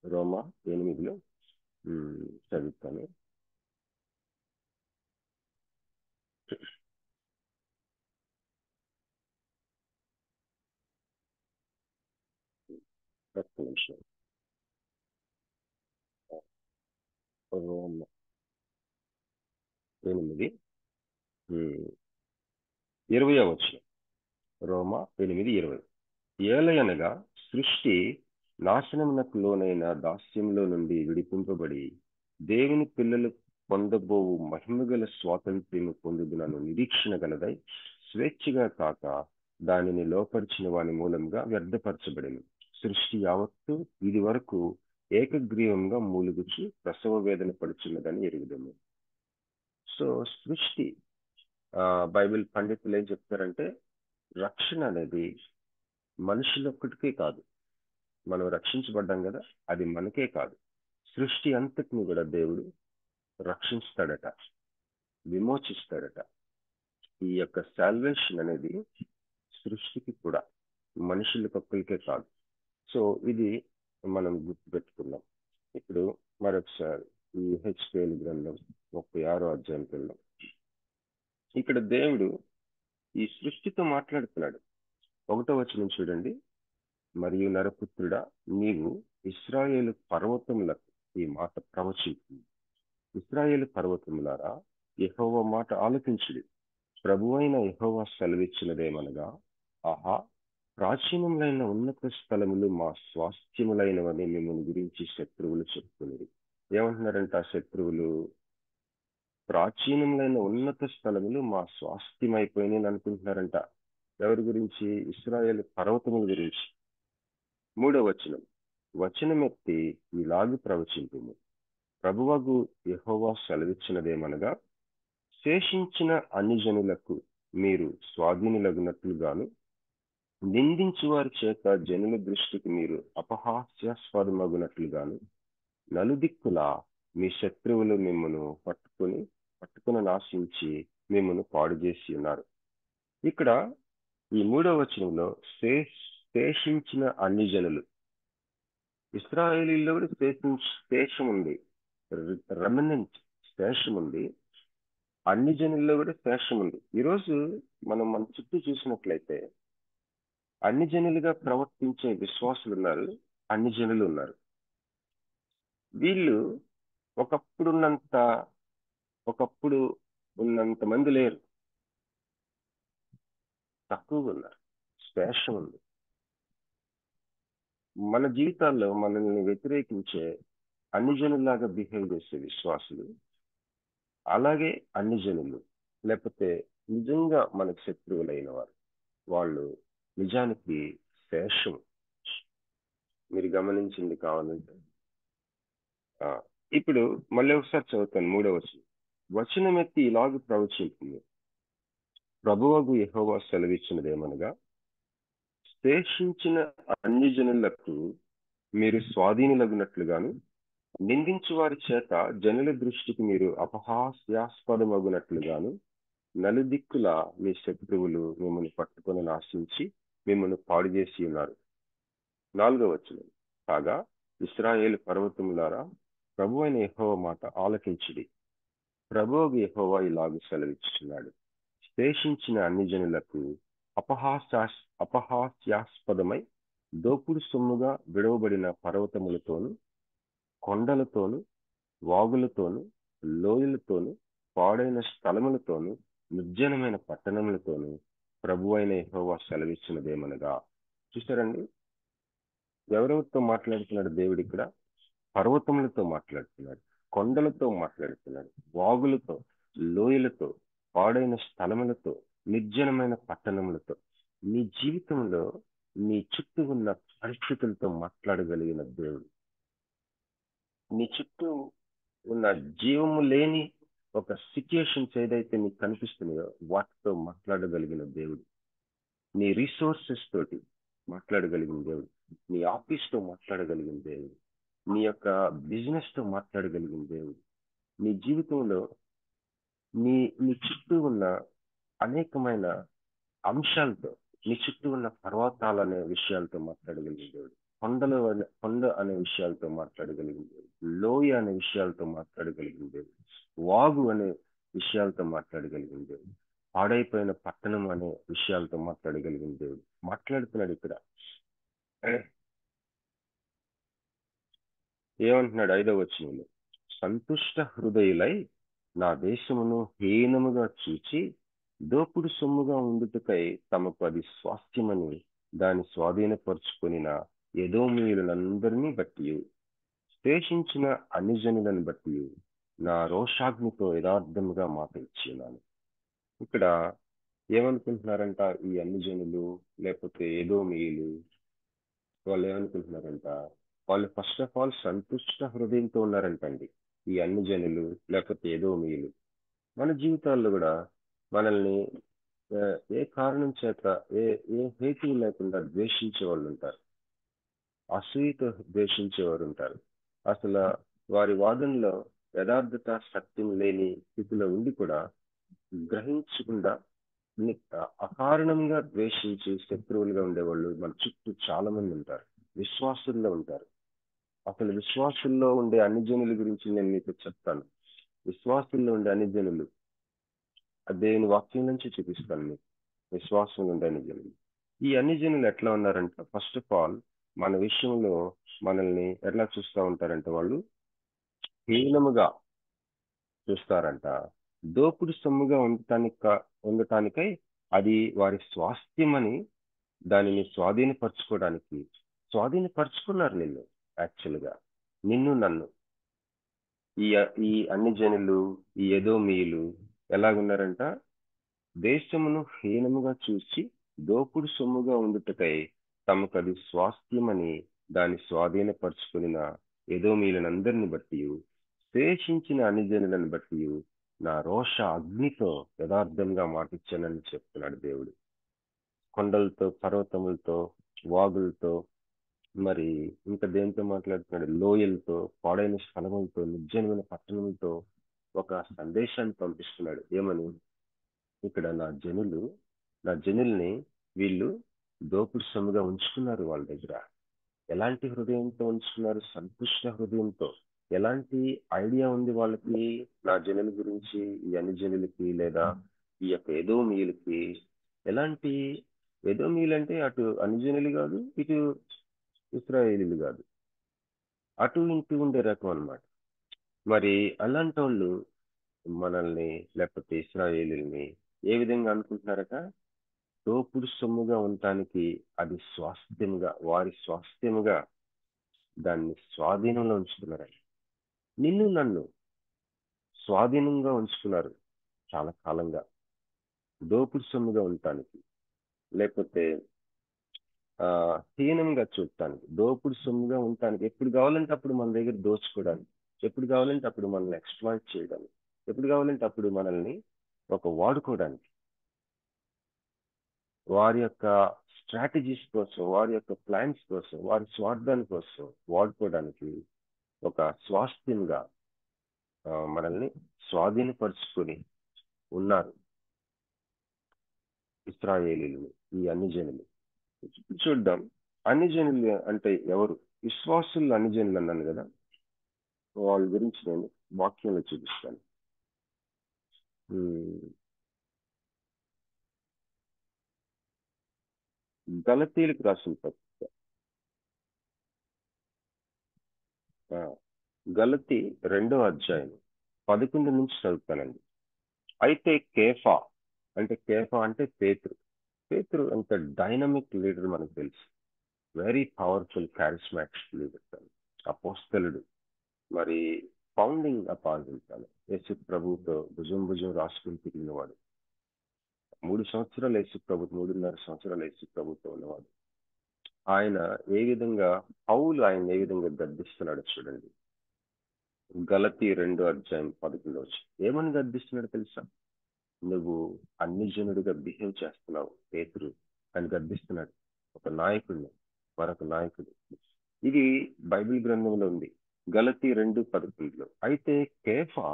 రోమా 8లో చదువుతాను. ఒక్క నిమిషం. రోమా 8. 20వ వచనం, రోమా 8:20. ఏలయనగా సృష్టి నాశనమునకు లోనైన దాస్యంలో నుండి విడిపింపబడి దేవుని పిల్లలు పొందబోవు మహిమగల స్వాతంత్ర్యము పొందుదునను నిరీక్షణ గలదై స్వేచ్ఛగా కాక దానిని లోపరిచిన వాని మూలంగా వ్యర్థపరచబడింది. సృష్టి యావత్తు ఇది వరకు ఏకగ్రీవంగా మూలుగుచి ప్రసవ వేదన పడుచున్నదని ఎరుగుదము. సో సృష్టి బైబిల్ పండితులు ఏం చెప్తారంటే, రక్షణ అనేది మనుషులొక్కటికే కాదు, మనం రక్షించబడ్డాం కదా, అది మనకే కాదు, సృష్టి అంతటిని కూడా దేవుడు రక్షిస్తాడట, విమోచిస్తాడట. ఈ యొక్క సాల్వేషన్ అనేది సృష్టికి కూడా, మనుషులకొక్కరికే కాదు. సో ఇది మనం గుర్తుపెట్టుకున్నాం. ఇప్పుడు మరొకసారి ఈ హెచ్కేఎల్ గ్రంథం 36వ అధ్యాయంకి వెళ్దాం. ఇక్కడ దేవుడు ఈ సృష్టితో మాట్లాడుతున్నాడు. 1వ వచనం చూడండి. మరియు నరపుత్రుడా, నీవు ఇశ్రాయేలు పర్వతములకు ఈ మాట ప్రవచించింది. ఇశ్రాయేలు పర్వతములారా, యెహోవా మాట ఆలకించుడి. ప్రభువైన యెహోవా సెలవిచ్చినదేమనగా, ఆహా, ప్రాచీనములైన ఉన్నత స్థలములు మా స్వాస్థ్యములైనవని మిమ్మల్ని గురించి శత్రువులు చెప్తున్నది. ఏమంటున్నారంట ఆ శత్రువులు? ప్రాచీనములైన ఉన్నత స్థలములు మా స్వాస్థ్యమైపోయినాయి అనుకుంటున్నారంట. ఎవరి గురించి? ఇశ్రాయేలు పర్వతముల గురించి. 3వ వచనం, వచనమెత్తి ఇలాగు ప్రవచింతుము. ప్రభువగు యెహోవా సెలవిచ్చినదేమనగా, శేషించిన అన్ని జనులకు మీరు స్వాధీనులగునట్లుగాను, నిందించు వారి చేత జనుల దృష్టికి మీరు అపహాస్యాస్పదమగునట్లుగాను, నలుదిక్కులా మీ శత్రువులు మిమ్మను పట్టుకుని నాశించి మిమ్మను పాడు చేసి ఉన్నారు. ఇక్కడ ఈ 3వ వచనంలో శేషించిన అన్ని జనులు, ఇశ్రాయేలీలో కూడా శేషం ఉంది, రెమినెంట్ శేషం ఉంది, అన్ని జనుల్లో కూడా శేషం ఉంది. ఈరోజు మనం మన చుట్టూ చూసినట్లయితే అన్ని జనులుగా ప్రవర్తించే విశ్వాసులు ఉన్నారు, అన్ని జనులు ఉన్నారు. వీళ్ళు ఒకప్పుడు ఉన్నంత మంది లేరు, తక్కువగా ఉన్నారు, శేషం ఉంది. మన జీవితాల్లో మనల్ని వ్యతిరేకించే అన్ని జనుల్లాగా బిహేవ్ చేసే విశ్వాసులు, అలాగే అన్ని జనులు, లేకపోతే నిజంగా మనకు శత్రువులైన వారు, వాళ్ళు నిజానికి శేషం. మీరు గమనించింది కావాలంటే ఇప్పుడు మళ్ళీ ఒకసారి చదువుతాను. 3వ వచనం, వచనమెత్తి ఇలాగ ప్రవచించింది. ప్రభువగు యెహోవా సెలవిచ్చినదేమనగా, శేషించిన అన్ని జనులకు మీరు స్వాధీనులగునట్లుగాను, నిందించు వారి చేత జనుల దృష్టికి మీరు అపహాస్యాస్పదమగునట్లుగాను, నలుదిక్కులా మీ శత్రువులు మిమ్మల్ని పట్టుకొని నాశించి మిమ్మల్ని పాడు చేసి ఉన్నారు. 4వ వచనం, కాగా ఇశ్రాయేలు పర్వతములారా, ప్రభు అయిన యెహోవా మాట ఆలకించుడి. ప్రభువు యెహోవా ఇలాగూ సెలవిచ్చుచున్నాడు, శేషించిన అన్ని జనులకు అపహాస్యాస్పదమై దోపుడు సొమ్ముగా విడవబడిన పర్వతములతోను, కొండలతోను, వాగులతోను, లోయలతోను, పాడైన స్థలములతోను, నిర్జనమైన పట్టణములతోను ప్రభు అయిన యెహోవా సెలవిచ్చినదేమనగా. చూసారండి, ఎవరెవరితో మాట్లాడుతున్నాడు దేవుడు ఇక్కడ? పర్వతములతో మాట్లాడుతున్నాడు, కొండలతో మాట్లాడుతున్నాడు, వాగులతో, లోయలతో, పాడైన స్థలములతో, నిర్జనమైన పట్టణములతో. నీ జీవితంలో నీ చుట్టూ ఉన్న పరిస్థితులతో మాట్లాడగలిగిన దేవుడు, నీ చుట్టూ ఉన్న జీవము లేని ఒక సిచ్యుయేషన్స్ ఏదైతే నీకు కనిపిస్తున్నాయో వాటితో మాట్లాడగలిగిన దేవుడు, నీ రిసోర్సెస్ తోటి మాట్లాడగలిగిన దేవుడు, నీ ఆఫీస్తో మాట్లాడగలిగిన దేవుడు, నీ యొక్క బిజినెస్ తో మాట్లాడగలిగిన దేవుడు, నీ జీవితంలో నీ చుట్టూ ఉన్న అనేకమైన అంశాలతో, నీ చుట్టూ ఉన్న పర్వతాలు అనే విషయాలతో మాట్లాడగలిగిన దేవుడు, కొండ అనే విషయాలతో మాట్లాడగలిగిన దేవుడు, లోయ అనే విషయాలతో మాట్లాడగలిగిన దేవుడు, వాగు అనే విషయాలతో మాట్లాడగలిగిన దేవుడు, పాడైపోయిన పట్టణం అనే విషయాలతో మాట్లాడగలిగిన దేవుడు మాట్లాడుతున్నాడు. ఇక్కడ ఏమంటున్నాడు? 5వ వచనంలో, సంతుష్ట హృదయులై నా దేశమును హీనముగా చూచి దోపుడు సొమ్ముగా ఉండుటకై తమకు అది స్వాస్థ్యమని దాన్ని స్వాధీనపరుచుకొనిన ఎదోమీయులందరినీ బట్టి శేషించిన అన్ని జనులను బట్టి నా రోషాగ్నితో యథార్థముగా మాట ఇచ్చినాను. ఇక్కడ ఏమనుకుంటున్నారంట ఈ అన్ని జనులు, లేకపోతే ఎదోమీయులు? వాళ్ళు ఏమనుకుంటున్నారంట? వాళ్ళు ఫస్ట్ ఆఫ్ ఆల్ సంతుష్ట హృదయంతో ఉన్నారంటండి ఈ అన్ని జనులు, లేకపోతే ఎదోమీయులు. మన జీవితాల్లో కూడా మనల్ని ఏ కారణం చేత ఏ ఏ హేతువు లేకుండా ద్వేషించే వాళ్ళు ఉంటారు, అసూయతో ద్వేషించేవారు ఉంటారు. అసలు వారి వాదనలో యథార్థత, సత్యం లేని స్థితిలో ఉండి కూడా గ్రహించకుండా అకారణంగా ద్వేషించి శత్రువులుగా ఉండేవాళ్ళు మన చుట్టూ చాలా మంది ఉంటారు. విశ్వాసుల్లో ఉంటారు. అసలు విశ్వాసుల్లో ఉండే అన్ని జనుల గురించి నేను మీకు చెప్తాను. విశ్వాసుల్లో ఉండే అన్ని జనులు దేవుని వాక్యం నుంచి చూపిస్తాను మీకు. విశ్వాసంలో ఉండే అన్ని జనులు, ఈ అన్ని జనులు ఎట్లా ఉన్నారంటే, ఫస్ట్ ఆఫ్ ఆల్ మన విషయంలో మనల్ని ఎట్లా చూస్తూ ఉంటారంటే, వాళ్ళు హీనముగా చూస్తారంట. దోపుడు సొమ్ముగా ఉండటానికై అది వారి స్వాస్థ్యమని దానిని స్వాధీనపరుచుకున్నారు. నిన్ను యాక్చువల్గా నిన్ను నన్ను ఈ ఈ అన్ని జనులు, ఈ ఎదోమీయులు ఎలాగున్నారంట? దేశమును హీనముగా చూసి దోపుడు సొమ్ముగా ఉండుటకై తమకు అది స్వాస్థ్యమని దాన్ని స్వాధీనపరుచుకున్న ఎదోమీయులందరిని బట్టి శేషించిన అన్ని జనులను బట్టి నా రోష అగ్నితో యథార్థంగా మాటిచ్చానని చెప్తున్నాడు దేవుడు. కొండలతో, పర్వతములతో, వాగులతో, మరి ఇంకా దేంతో మాట్లాడుతున్నాడు? లోయలతో, పాడైన స్థలములతో, నిర్జనమైన పట్టణములతో ఒక సందేశాన్ని పంపిస్తున్నాడు. ఏమని? ఇక్కడ నా జనుల్ని వీళ్ళు దోపుడు సొమ్ముగా ఉంచుకున్నారు. వాళ్ళ దగ్గర ఎలాంటి హృదయంతో ఉంచుకున్నారు? సంతుష్ట హృదయంతో. ఎలాంటి ఐడియా ఉంది వాళ్ళకి నా జనుల గురించి? ఈ అన్ని జనులకి, లేదా ఈ యొక్క ఎదోమీయులకి ఎలాంటి? ఎదోమీయులు అంటే అటు అన్ని జనులు కాదు, ఇటు ఇశ్రాయేలీలు కాదు, అటు ఇంటూ ఉండే రకం అన్నమాట. మరి అలాంటి వాళ్ళు మనల్ని, లేకపోతే ఇశ్రాయేలీల్ని ఏ విధంగా అనుకుంటున్నారట? దోపుడు సొమ్ముగా ఉండటానికి అది స్వాస్థ్యముగా, వారి స్వాస్థ్యముగా దాన్ని స్వాధీనంలో ఉంచుకున్నారని. నిన్ను నన్ను స్వాధీనంగా ఉంచుకున్నారు చాలా కాలంగా, దోపుడు సొమ్ముగా ఉండటానికి, లేకపోతే హీనంగా చూడటానికి, దోపుడు సొమ్ముగా ఉండటానికి. ఎప్పుడు కావాలంటే అప్పుడు మన దగ్గర దోచుకోవడానికి, ఎప్పుడు కావాలంటే అప్పుడు మనల్ని ఎక్స్‌ప్లాయిట్ చేయడానికి, ఎప్పుడు కావాలంటే అప్పుడు మనల్ని వాడుకోవడానికి, వారి యొక్క స్ట్రాటజీస్ కోసం, వారి యొక్క ప్లాన్స్ కోసం, వారి స్వార్థాని కోసం వాడుకోవడానికి ఒక స్వాస్థ్యంగా మనల్ని స్వాధీనపరుచుకొని ఉన్నారు ఇశ్రాయేలీలు, ఈ అన్ని జనులు. చూద్దాం, అన్ని జనులు అంటే ఎవరు? విశ్వాసులు అన్ని జనులు అన్నాను కదా, వాళ్ళ గురించి నేను వాక్యంలో చూపిస్తాను. గలతీయులకు రాసిన పత్రిక, గలతీ 2వ అధ్యాయం 11 నుంచి చదువుతానండి. అయితే కేఫా అంటే పేతురు అంత డైనమిక్ లీడర్ మనకు తెలుసు. వెరీ పవర్ఫుల్ చారిస్మాటిక్ లీడర్, అపోస్తలుడు, మరి ఫౌండింగ్ అపాజిల్, యేసు ప్రభువుతో భుజం రాసుకుని తిరిగినవాడు. 3 సంవత్సరాలు యేసు ప్రభు, 3.5 సంవత్సరాలు యేసు ప్రభుతో ఉన్నవాడు. ఆయన ఏ విధంగా, పౌలు ఆయన ఏ విధంగా గద్దిస్తున్నాడు చూడండి. గలతీ 2వ అధ్యాయం 11 ఏమని గద్దిస్తున్నాడు తెలుసా? నువ్వు అన్ని జనుడిగా బిహేవ్ చేస్తున్నావు పేతురు అని గద్దిస్తున్నాడు. ఒక నాయకుడిని, మరొక నాయకుడు. ఇది బైబిల్ గ్రంథంలో ఉంది, గలతీ 2:11. అయితే కేఫా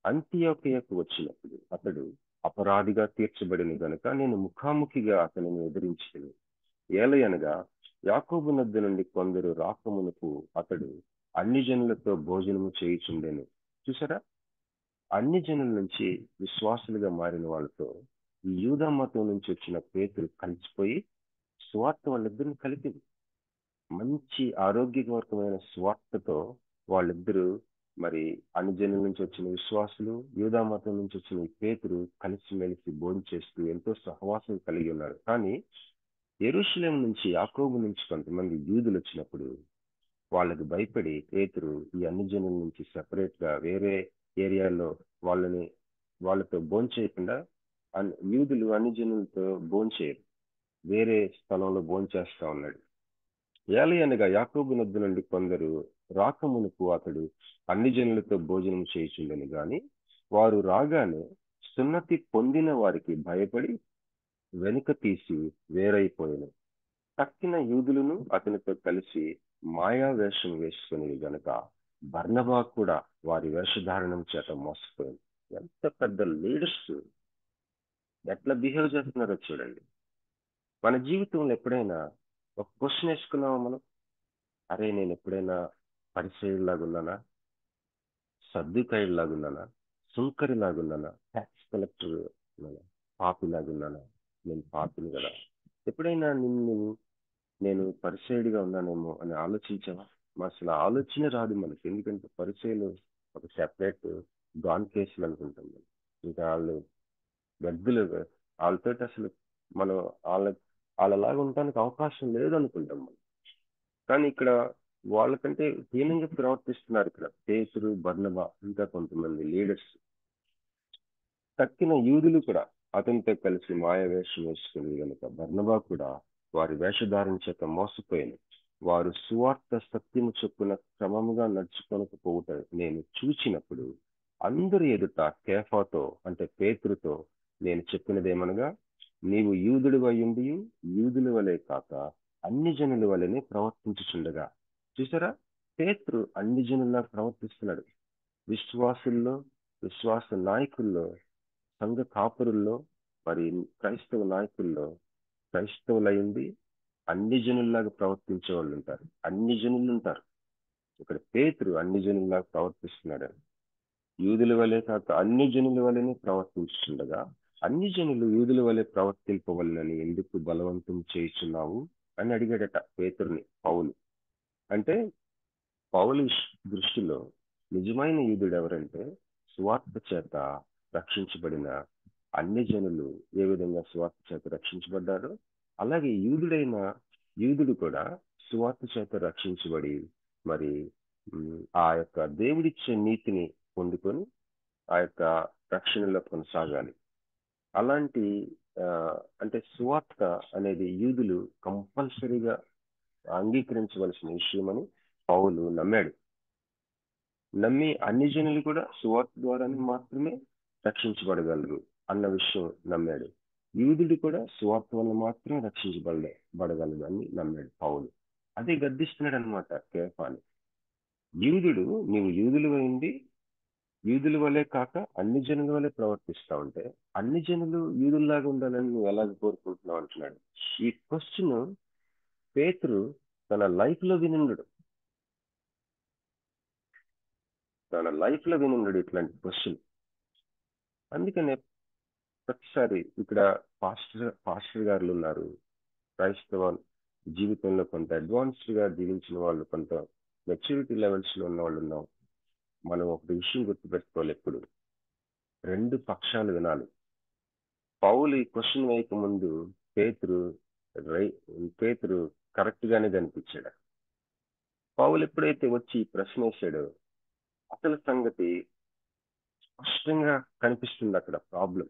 అంతియోకియకు వచ్చినప్పుడు అతడు అపరాధిగా తీర్చబడిన గనుక నేను ముఖాముఖిగా అతనిని ఎదిరించాను. ఏలయనగా యాకోబు నద్ద నుండి కొందరు రాకమునకు అతడు అన్ని జనులతో భోజనము చేయుచుండెను. చూసారా? అన్ని జనుల నుంచి విశ్వాసులుగా మారిన వాళ్ళతో ఈ యూదా మతం నుంచి వచ్చిన పేతురు కలిసిపోయి సువార్త వాళ్ళిద్దరిని కలిపింది. మంచి ఆరోగ్యకరమైన సువార్తతో వాళ్ళిద్దరూ మరి అన్ని జనుల నుంచి వచ్చిన విశ్వాసులు, యూదా మతం నుంచి వచ్చిన ఈ పేతురు కలిసిమెలిసి భోంచేస్తూ ఎంతో సహవాసం కలిగి ఉన్నారు. కానీ యెరూషలేం నుంచి, యాకోబు నుంచి కొంతమంది యూదులు వచ్చినప్పుడు వాళ్ళకి భయపడి పేతురు ఈ అన్ని జనుల నుంచి సెపరేట్ గా వేరే ఏరియాలో వాళ్ళతో భోంచేయకుండా, యూదులు అన్ని జనులతో భోంచేయరు, వేరే స్థలంలో భోంచేస్తా ఉన్నాడు. ఏలి అనగా యాకోబు నద్దు నుండి కొందరు రాకమునుపు అతడు అన్ని జనులతో భోజనం చేయుచుండెను గాని వారు రాగానే సున్నతి పొందిన వారికి భయపడి వెనుక తీసి వేరైపోయాను. తక్కిన యూదులను అతనితో కలిసి మాయా వేషం వేసుకుని గనుక బర్నబా కూడా వారి వేషధారణం చేత మోసపోయింది. ఎంత పెద్ద లీడర్స్ ఎట్లా బిహేవ్ చేస్తున్నారో చూడండి. మన జీవితంలో ఎప్పుడైనా ఒక క్వశ్చన్ వేసుకున్నామా మనం? అరే, నేను ఎప్పుడైనా పరిచయులాగా ఉన్నానా, సర్దుకాయులాగా ఉన్నానా, సుంకరిలాగా ఉన్నానా, ట్యాక్స్ కలెక్టర్ ఉన్నానా, పాపిలాగా ఉన్నానా? నేను పాపిని కదా. ఎప్పుడైనా నేను పరిచయుడిగా ఉన్నానేమో అని ఆలోచించావా? అసలు ఆలోచన రాదు మనకి. ఎందుకంటే పరిచయులు ఒక సెపరేట్ గాన్ కేసులు అనుకుంటాం మనం. ఇంకా వాళ్ళు వ్యక్తులు, వాళ్ళతో అసలు మనం వాళ్ళలాగా ఉండడానికి అవకాశం లేదు అనుకుంటాం మనం. కానీ ఇక్కడ వాళ్ళకంటే హీనంగా ప్రవర్తిస్తున్నారు ఇక్కడ పేతురు, బర్నబా, ఇంకా కొంతమంది లీడర్స్. తక్కిన యూదులు కూడా అతనితో కలిసి మాయ వేషం వేసుకుని కనుక బర్నబా కూడా వారి వేషధారణ చేత మోసపోయాను. వారు సువార్త సత్యము చొప్పున క్రమముగా నడుచుకొనకపోవుట నేను చూచినప్పుడు అందరి ఎదుట కేఫాతో అంటే పేతురుతో నేను చెప్పినదేమనగా, నీవు యూదుడు అయ్యుండి యూదుల వలె కాక అన్ని జనుల వలెనే ప్రవర్తించుచుండగా. చూసారా, పేతురు అన్ని జనుల్లా ప్రవర్తిస్తున్నాడు. విశ్వాసుల్లో, విశ్వాస నాయకుల్లో, సంఘ కాపురుల్లో, మరి క్రైస్తవ నాయకుల్లో క్రైస్తవులైంది అన్ని జనుల్లాగా ప్రవర్తించే వాళ్ళు ఉంటారు. అన్ని జనులు ఉంటారు. ఇక్కడ పేతురు అన్ని జనుల్లాగా ప్రవర్తిస్తున్నాడు. యూదుల వలె కాక అన్ని జనుల వలెనే ప్రవర్తించుండగా అన్ని జనులు యూదుల వలె ప్రవర్తింపవలనని ఎందుకు బలవంతం చేయుచున్నావు అని అడిగాడట పేతురుని పౌలు. అంటే పౌలు దృష్టిలో నిజమైన యూదుడు ఎవరంటే సువార్త చేత రక్షించబడిన అన్ని జనులు ఏ విధంగా సువార్త చేత రక్షించబడ్డారో అలాగే యూదుడు కూడా సువార్త చేత రక్షించబడి మరి ఆ యొక్క దేవుడిచ్చే నీతిని పొందుకొని ఆ యొక్క రక్షణలో కొనసాగాలి. అలాంటి అంటే సువార్త అనేది యూదులు కంపల్సరీగా అంగీకరించవలసిన విషయమని పౌలు నమ్మాడు. నమ్మి అన్ని జనులు కూడా సువార్త ద్వారానే మాత్రమే రక్షించబడగలరు అన్న విషయం నమ్మాడు. యూదుడు కూడా సువార్త వల్ల మాత్రమే రక్షించబడగలడు అని నమ్మాడు పౌలు. అదే గద్దిస్తున్నాడు అనమాట కేఫాని. యూదుడు నీవు యూదులు అయింది యూదుల వలె కాక అన్ని జనుల వలె ప్రవర్తిస్తా ఉంటే అన్ని జనులు యూదుల్లాగా ఉండాలని నువ్వు ఎలాగ కోరుకుంటున్నావు అంటున్నాడు. ఈ క్వశ్చన్ పేతురు తన లైఫ్ లో వినుండడు ఇట్లాంటి క్వశ్చన్. అందుకనే ప్రతిసారి ఇక్కడ పాస్టర్ గారులు ఉన్నారు, క్రైస్తవ జీవితంలో కొంత అడ్వాన్స్డ్ గా జీవించిన వాళ్ళు, కొంత మెచ్యూరిటీ లెవెల్స్ లో ఉన్న వాళ్ళు ఉన్నాం. మనం ఒక విషయం గుర్తుపెట్టుకోవాలి, ఎప్పుడు రెండు పక్షాలు వినాలి. పౌలు ఈ క్వశ్చన్ వేయక ముందు పేతురు కరెక్ట్ గానే కనిపించాడు. పౌలు ఎప్పుడైతే వచ్చి ప్రశ్న వేశాడో అసలు సంగతి స్పష్టంగా కనిపిస్తుంది. అక్కడ ప్రాబ్లం,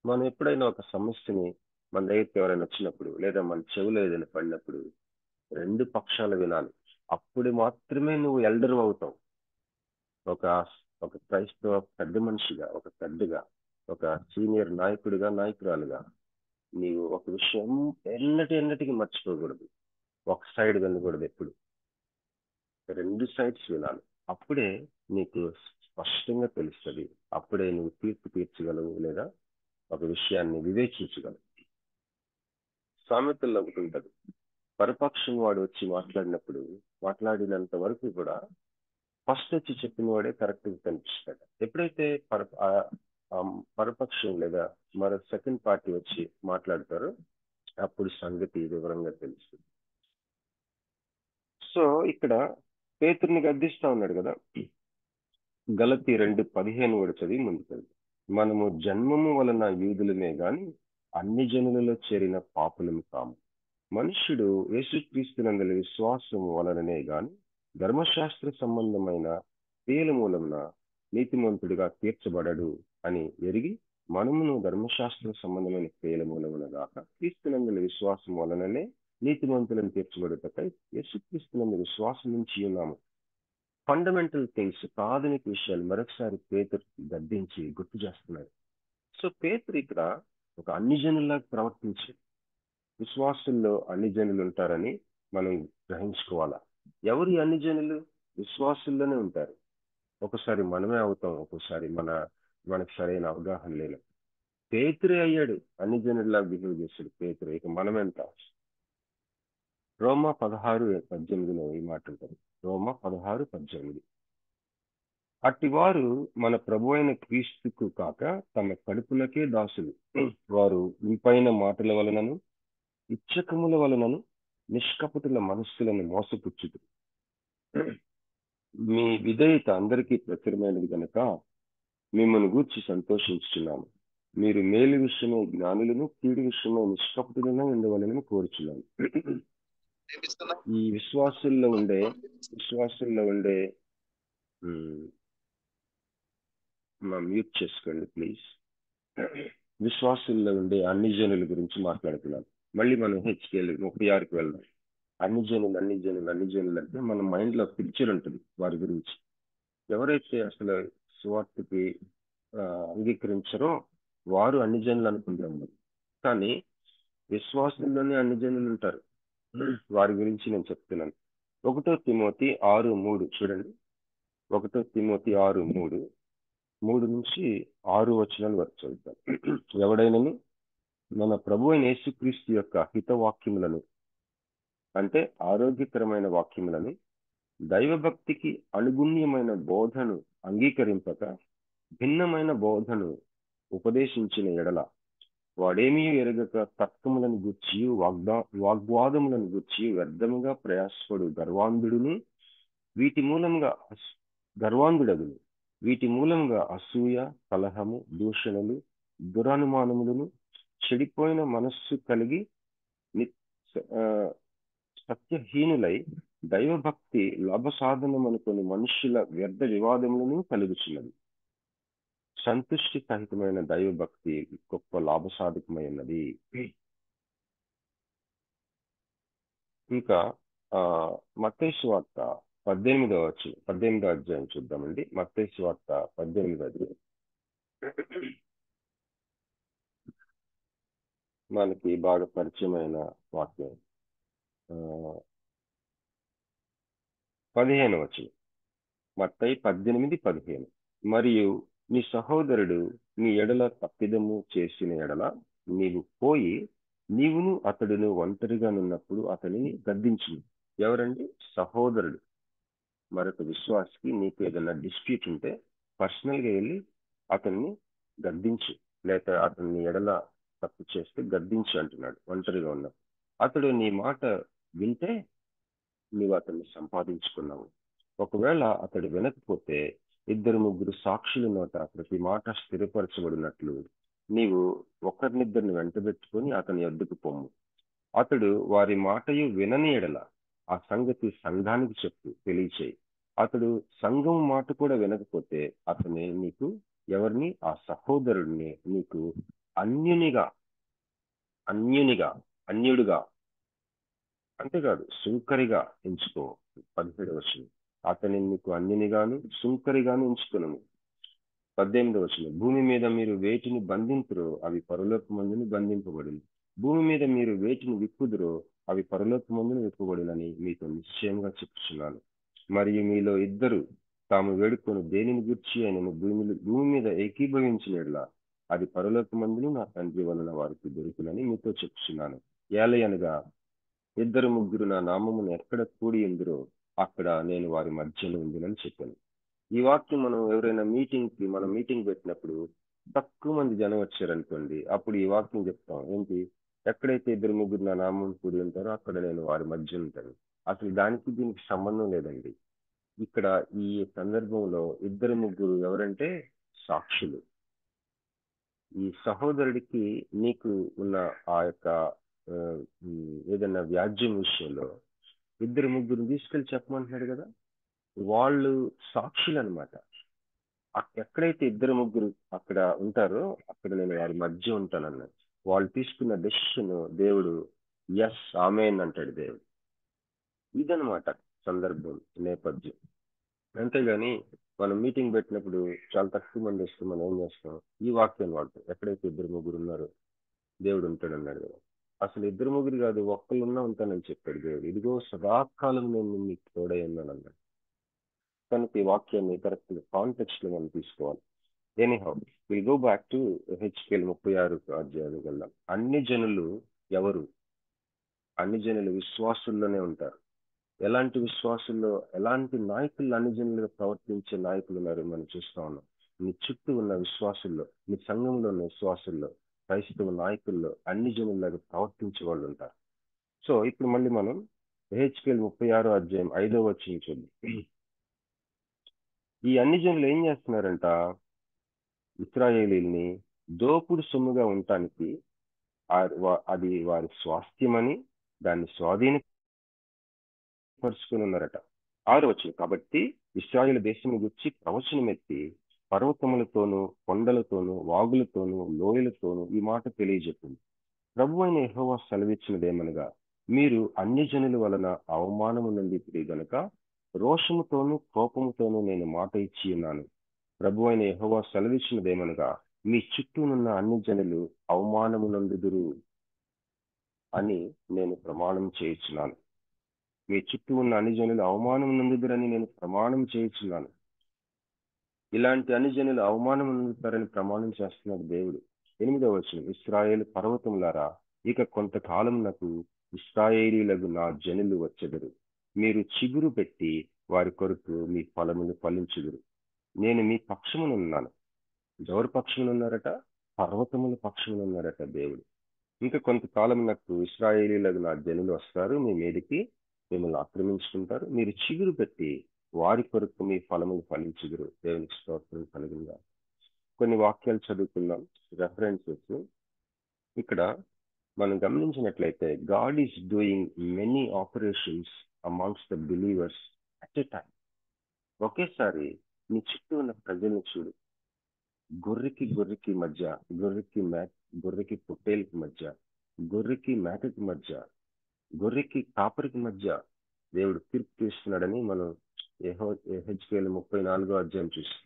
మనం ఎప్పుడైనా ఒక సమస్యని మన దగ్గరికి ఎవరైనా వచ్చినప్పుడు లేదా మన చెవులో ఏదైనా పడినప్పుడు రెండు పక్షాలు వినాలి. అప్పుడు మాత్రమే నువ్వు ఎల్డర్ అవుతావు. ఒక క్రైస్తవ పెద్ద మనిషిగా, ఒక పెద్దగా, ఒక సీనియర్ నాయకురాలుగా నీవు ఒక విషయం ఎన్నటికి మర్చిపోకూడదు. ఒక సైడ్ వినకూడదు, ఎప్పుడు రెండు సైడ్స్ వినాలి. అప్పుడే నీకు స్పష్టంగా తెలుస్తుంది. అప్పుడే నువ్వు తీర్పు తీర్చగలవు లేదా ఒక విషయాన్ని వివేచించగలవు. సామెతల్లో ఒకటి ఉంటుంది, పరపక్షం వాడు వచ్చి మాట్లాడినంత వరకు కూడా ఫస్ట్ వచ్చి చెప్పిన వాడే కరెక్ట్ గా కనిపిస్తాడు. ఎప్పుడైతే పరపక్షం లేదా మరో సెకండ్ పార్టీ వచ్చి మాట్లాడతారో అప్పుడు సంగతి వివరంగా తెలుస్తుంది. సో ఇక్కడ పేతురుని గద్దిస్తా ఉన్నాడు కదా, గలతీ 2:15 కూడా చదివి ముందుకెళ్తాం. మనము జన్మము వలన యూదులమే గాని అన్ని జనులలో చేరిన పాపులము కాము. మనుష్యుడు యేసుక్రీస్తునందలి విశ్వాసము వలననే గాని ధర్మశాస్త్ర సంబంధమైన క్రియల మూలమున నీతిమంతుడిగా తీర్చబడడు అని ఎరిగి మనమును ధర్మశాస్త్ర సంబంధమైన క్రియల మూలమున గాక క్రీస్తునందలి విశ్వాసం వలననే నీతిమంతులను తీర్చబడుటకై యేసుక్రీస్తునందు విశ్వాసం నుంచి ఉన్నాము. ఫండమెంటల్ థింగ్స్, ప్రాథమిక విషయాలు మరొకసారి పేతురు గద్దించి గుర్తు చేస్తున్నారు. సో పేతురు ఇక్కడ ఒక అన్ని జనుల్లాగా ప్రవర్తించి విశ్వాసుల్లో అన్ని జనులు ఉంటారని మనం గ్రహించుకోవాలా. ఎవరు ఈ అన్ని జనులు? విశ్వాసుల్లోనే ఉంటారు. ఒకసారి మనమే అవుతాం, ఒక్కోసారి మనకు సరైన అవగాహన లేదు. పేతురే అయ్యాడు అన్ని జనుల్లా బిహేవ్ చేశాడు పేతురు. ఇక మనమెంత? రోమా 16:18 ఈ మాట ఉంటుంది. రోమా 16:18 అట్టివారు మన ప్రభు అయిన క్రీస్తుకు కాక తమ కడుపులకే దాసులు. వారు ఇంపైన మాటల వలనను ఇచ్చకముల వలనను నిష్కపటుల మనస్సులను మోసపుచ్చుదు. మీ విధేయత అందరికీ ప్రచురమైనది కనుక మిమ్మల్ని గూర్చి సంతోషించుచున్నాము. మీరు మేలు విషయమై జ్ఞానులను, కీడు విషయమై నిష్కపటులను ఉండవలనని కోరుచున్నాను. ఈ విశ్వాసుల్లో ఉండే మ్యూట్ చేసుకోండి ప్లీజ్. విశ్వాసుల్లో ఉండే అన్ని జనుల గురించి మాట్లాడుతున్నాను. మళ్ళీ మనం హెచ్కేఎల్ 36కి వెళ్దాం. అన్ని జనులు అంటే మన మైండ్ లో పిక్చర్ ఉంటుంది వారి గురించి. ఎవరైతే అసలు సువార్తకి అంగీకరించారో వారు అన్ని జనులు అనుకుంటారు. కానీ విశ్వాసుల్లోనే అన్ని జనులు ఉంటారు. వారి గురించి నేను చెప్తున్నాను. 1 తిమోతి 6:3 చూడండి. 1 తిమోతి 6:3 నుంచి 6 వచనాలు వరకు చదువుతాను. ఎవడైనను మన ప్రభు అయిన యేసుక్రీస్తు యొక్క హితవాక్యములను అంటే ఆరోగ్యకరమైన వాక్యములను దైవభక్తికి అనుగుణ్యమైన బోధను అంగీకరింపక భిన్నమైన బోధను ఉపదేశించిన ఎడల వాడేమీ ఎరగక తర్కములను గూర్చి వాగ్వాదములను గూర్చి వ్యర్థముగా ప్రయాసపడు గర్వాంధుడగును. వీటి మూలంగా అసూయ, కలహము, దూషణలు, దురనుమానములను, చెడిపోయిన మనస్సు కలిగి సత్యహీనులై దైవభక్తి లాభసాధనం అనుకుని మనుష్యుల వ్యర్థ వివాదములను కలుగుచున్నది. సంతుష్టి సహితమైన దైవభక్తి గొప్ప లాభసాధకమైనది. ఇంకా మత్తయి సువార్త 18వ అధ్యాయం చూద్దామండి. మత్తయి సువార్త 18 మనకి బాగా పరిచయమైన వాక్యం. 15వ వచనం. మత్తయి 18:15 మరియు నీ సహోదరుడు నీ ఎడల తప్పిదము చేసిన ఎడల నీవు పోయి నీవును అతడును ఒంటరిగా నున్నప్పుడు అతనిని గద్దించును. ఎవరండి? సహోదరుడు. మరొక విశ్వాసికి నీకు ఏదైనా డిస్ప్యూట్ ఉంటే పర్సనల్ గా వెళ్ళి అతన్ని గద్దించు, లేక అతన్ని ఎడల తప్పు చేస్తే గద్దించు అంటున్నాడు. ఒంటరిగా ఉన్నప్పుడు అతడు నీ మాట వింటే నీవు అతన్ని సంపాదించుకున్నావు. ఒకవేళ అతడు వినకపోతే 2-3 సాక్షుల నోట ప్రతి మాట స్థిరపరచబడినట్లు నీవు ఒకరినిద్దరిని వెంటబెట్టుకొని అతని యొద్దకు పొమ్ము. అతడు వారి మాటయు వినని ఎడల ఆ సంగతి సంఘానికి చెప్పు, తెలియచేయి. అతడు సంఘం మాట కూడా వినకపోతే అతని నీకు ఎవరిని? ఆ సహోదరుడిని నీకు అన్యుడుగా అంతేకాదు సుంకరిగా ఎంచుకో. 17వ వచనం. అతని నీకు అన్యునిగాను సుంకరిగాను ఎంచుకున్నాము. 18వ వచనం. భూమి మీద మీరు వేటిని బంధింతురో అవి పరలోకమందును బంధింపబడింది. భూమి మీద మీరు వేటిని విప్పుదురో అవి పరలోకమందును విప్పబడినని మీతో నిశ్చయంగా చెప్పుచున్నాను. మరియు మీలో ఇద్దరు తాము వేడుకొని దేనిని గూర్చి ఆయనను భూమి మీద ఏకీభవించినట్లా అది పరలోకమందును నా తండ్రి వలన వారికి దొరుకునని మీతో చెప్పుచున్నాను. ఏలయనగా 2-3 నా నామమును ఎక్కడ కూడి ఉందిరో అక్కడ నేను వారి మధ్యలో ఉందినని చెప్పాను. ఈ వాక్యం మనం ఎవరైనా మీటింగ్ పెట్టినప్పుడు తక్కువ మంది జనం వచ్చారనుకోండి, అప్పుడు ఈ వాక్యం చెప్తాం. ఏంటి? ఎక్కడైతే 2-3 నా నామం కూడి ఉంటారో అక్కడ నేను వారి మధ్య ఉంటాను. అసలు దానికి దీనికి సంబంధం లేదండి. ఇక్కడ ఈ సందర్భంలో ఇద్దరు ముగ్గురు ఎవరంటే సాక్షులు. ఈ సహోదరుడికి నీకు ఉన్న ఆ యొక్క ఆ, ఏదైనా వ్యాజ్యం విషయంలో ఇద్దరు ముగ్గురు తీసుకెళ్ళి చెప్పమంటున్నాడు కదా, వాళ్ళు సాక్షులు అనమాట. ఎక్కడైతే ఇద్దరు ముగ్గురు అక్కడ ఉంటారో అక్కడ నేను వారి మధ్య ఉంటానన్నాడు. వాళ్ళు తీసుకున్న డెసిషన్ దేవుడు ఎస్ ఆమేన్ అంటాడు దేవుడు. ఇదనమాట సందర్భం, నేపథ్యం. అంతేగాని మనం మీటింగ్ పెట్టినప్పుడు చాలా తక్కువ మంది వస్తే మనం ఏం చేస్తాం, ఈ వాక్యాన్ని వాడతాం. ఎక్కడైతే ఇద్దరు ముగ్గురు ఉన్నారో దేవుడు ఉంటాడు అన్నాడు కదా. అసలు ఇద్దరు ముగ్గురు కాదు, ఒక్కళ్ళున్నా ఉంటానని చెప్పాడు దేవుడు. ఇదిగో సదాకాలం నేను మీకు తోడై ఉన్నాను అన్నాడు. కనుక ఈ వాక్యాన్ని కరెక్ట్ కాంటెక్స్ట్ లో మనం తీసుకోవాలి. Anyhow will go back to HKL 36 అధ్యాయానికి వెళ్దాం. అన్ని జనులు ఎవరు? అన్ని జనులు విశ్వాసుల్లోనే ఉంటారు. ఎలాంటి విశ్వాసుల్లో, ఎలాంటి నాయకులు అన్ని జనులుగా ప్రవర్తించే నాయకులు ఉన్నారు మనం చూస్తా ఉన్నాం. నీ చుట్టూ ఉన్న విశ్వాసుల్లో, నీ సంఘంలో ఉన్న విశ్వాసుల్లో, క్రైస్తవ నాయకుల్లో అన్ని జనుల్లాగా ప్రవర్తించే వాళ్ళు ఉంటారు. సో ఇప్పుడు మళ్ళీ మనం హెచ్కేఎల్ 36 అధ్యాయం 5వ వచనం చూద్దాం. ఈ అన్ని జనులు ఏం చేస్తున్నారంట? ఇశ్రాయేలీల్ని దోపుడు సొమ్ముగా ఉండటానికి అది వారి స్వాస్థ్యమని దాన్ని స్వాధీనపరుచుకుని ఉన్నారట. 6వ వచనం, కాబట్టి ఇశ్రాయేలు దేశం గురించి ప్రవచనం ఎత్తి పర్వతములతోనూ కొండలతోనూ వాగులతోనూ లోయలతోనూ ఈ మాట తెలియజెప్పింది. ప్రభువైన యెహోవా సెలవిచ్చినదేమనగా, మీరు అన్య జనుల వలన అవమానము నొందితిరి గనుక రోషముతోనూ కోపముతోనూ నేను మాట ఇచ్చి ఉన్నాను. ప్రభువైన యెహోవా సెలవిచ్చినదేమనగా, మీ చుట్టూనున్న అన్ని జనులు అవమానము నొందుదురు అని నేను ప్రమాణం చేయుచున్నాను. మీ చుట్టూ ఉన్న అన్ని జనులు అవమానం నొందుదురని నేను ప్రమాణం చేయుచున్నాను. ఇలాంటి అన్ని జనులు అవమానం నొందుతారని ప్రమాణం చేస్తున్నాడు దేవుడు. 8వ వచనం, ఇశ్రాయేలు పర్వతములారా, ఇక కొంతకాలం నాకు ఇశ్రాయేలీలకు నా జనులు వచ్చెదరు. మీరు చిగురు పెట్టి వారి కొరకు మీ ఫలములు ఫలించుదురు. నేను మీ పక్షమునున్నాను. ఎవరి పక్షమునున్నారట? పర్వతముల పక్షమునున్నారట దేవుడు. ఇంకా కొంతకాలం నాకు ఇశ్రాయేలీలకు నా జనులు వస్తారు, మీ మీదకి మిమ్మల్ని ఆక్రమించుకుంటారు. మీరు చిగురు పెట్టి వారి కొరకు మీ ఫలములు ఫలించుదురు. దేవునికి స్తోత్రం కలుగుగా. కొన్ని వాక్యాలు చదువుకుందాం, రెఫరెన్సెస్. ఇక్కడ మనం గమనించినట్లయితే God is doing many operations amongst the believers at a time. ఒకేసారి నీ చుట్టూ ఉన్న ప్రజల్ని చూడు. గొర్రెకి మధ్య, గొర్రెకి పొట్టేలుకి మధ్య, గొర్రెకి మేకకి మధ్య, గొర్రెకి కాపరికి మధ్య దేవుడు తీర్పు తీస్తున్నాడని మనం హెచ్కేఎల్ 34వ అధ్యాయం చూస్తాం.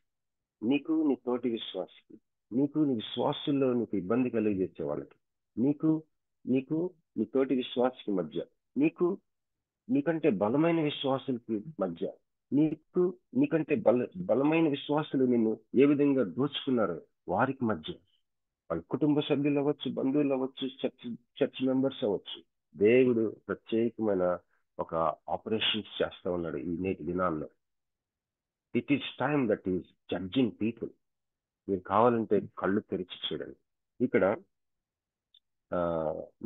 నీకు నీ తోటి విశ్వాసకి, నీకు నీ విశ్వాసుల్లో నీకు ఇబ్బంది కలిగజేసే వాళ్ళకి, నీకు నీ తోటి విశ్వాసకి మధ్య, నీకంటే బలమైన విశ్వాసులకి మధ్య, నీకంటే బలమైన విశ్వాసులు నిన్ను ఏ విధంగా దోచుకున్నారో వారికి మధ్య, వాళ్ళ కుటుంబ సభ్యులు అవ్వచ్చు, బంధువులు అవ్వచ్చు, చర్చ్ మెంబర్స్ అవ్వచ్చు, దేవుడు ప్రత్యేకమైన ఒక ఆపరేషన్స్ చేస్తా ఉన్నాడు ఈ నేటి దినాల్లో. It is time that is judging people. మీరు కావాలంటే కళ్ళు తెరిచి చూడండి. ఇక్కడ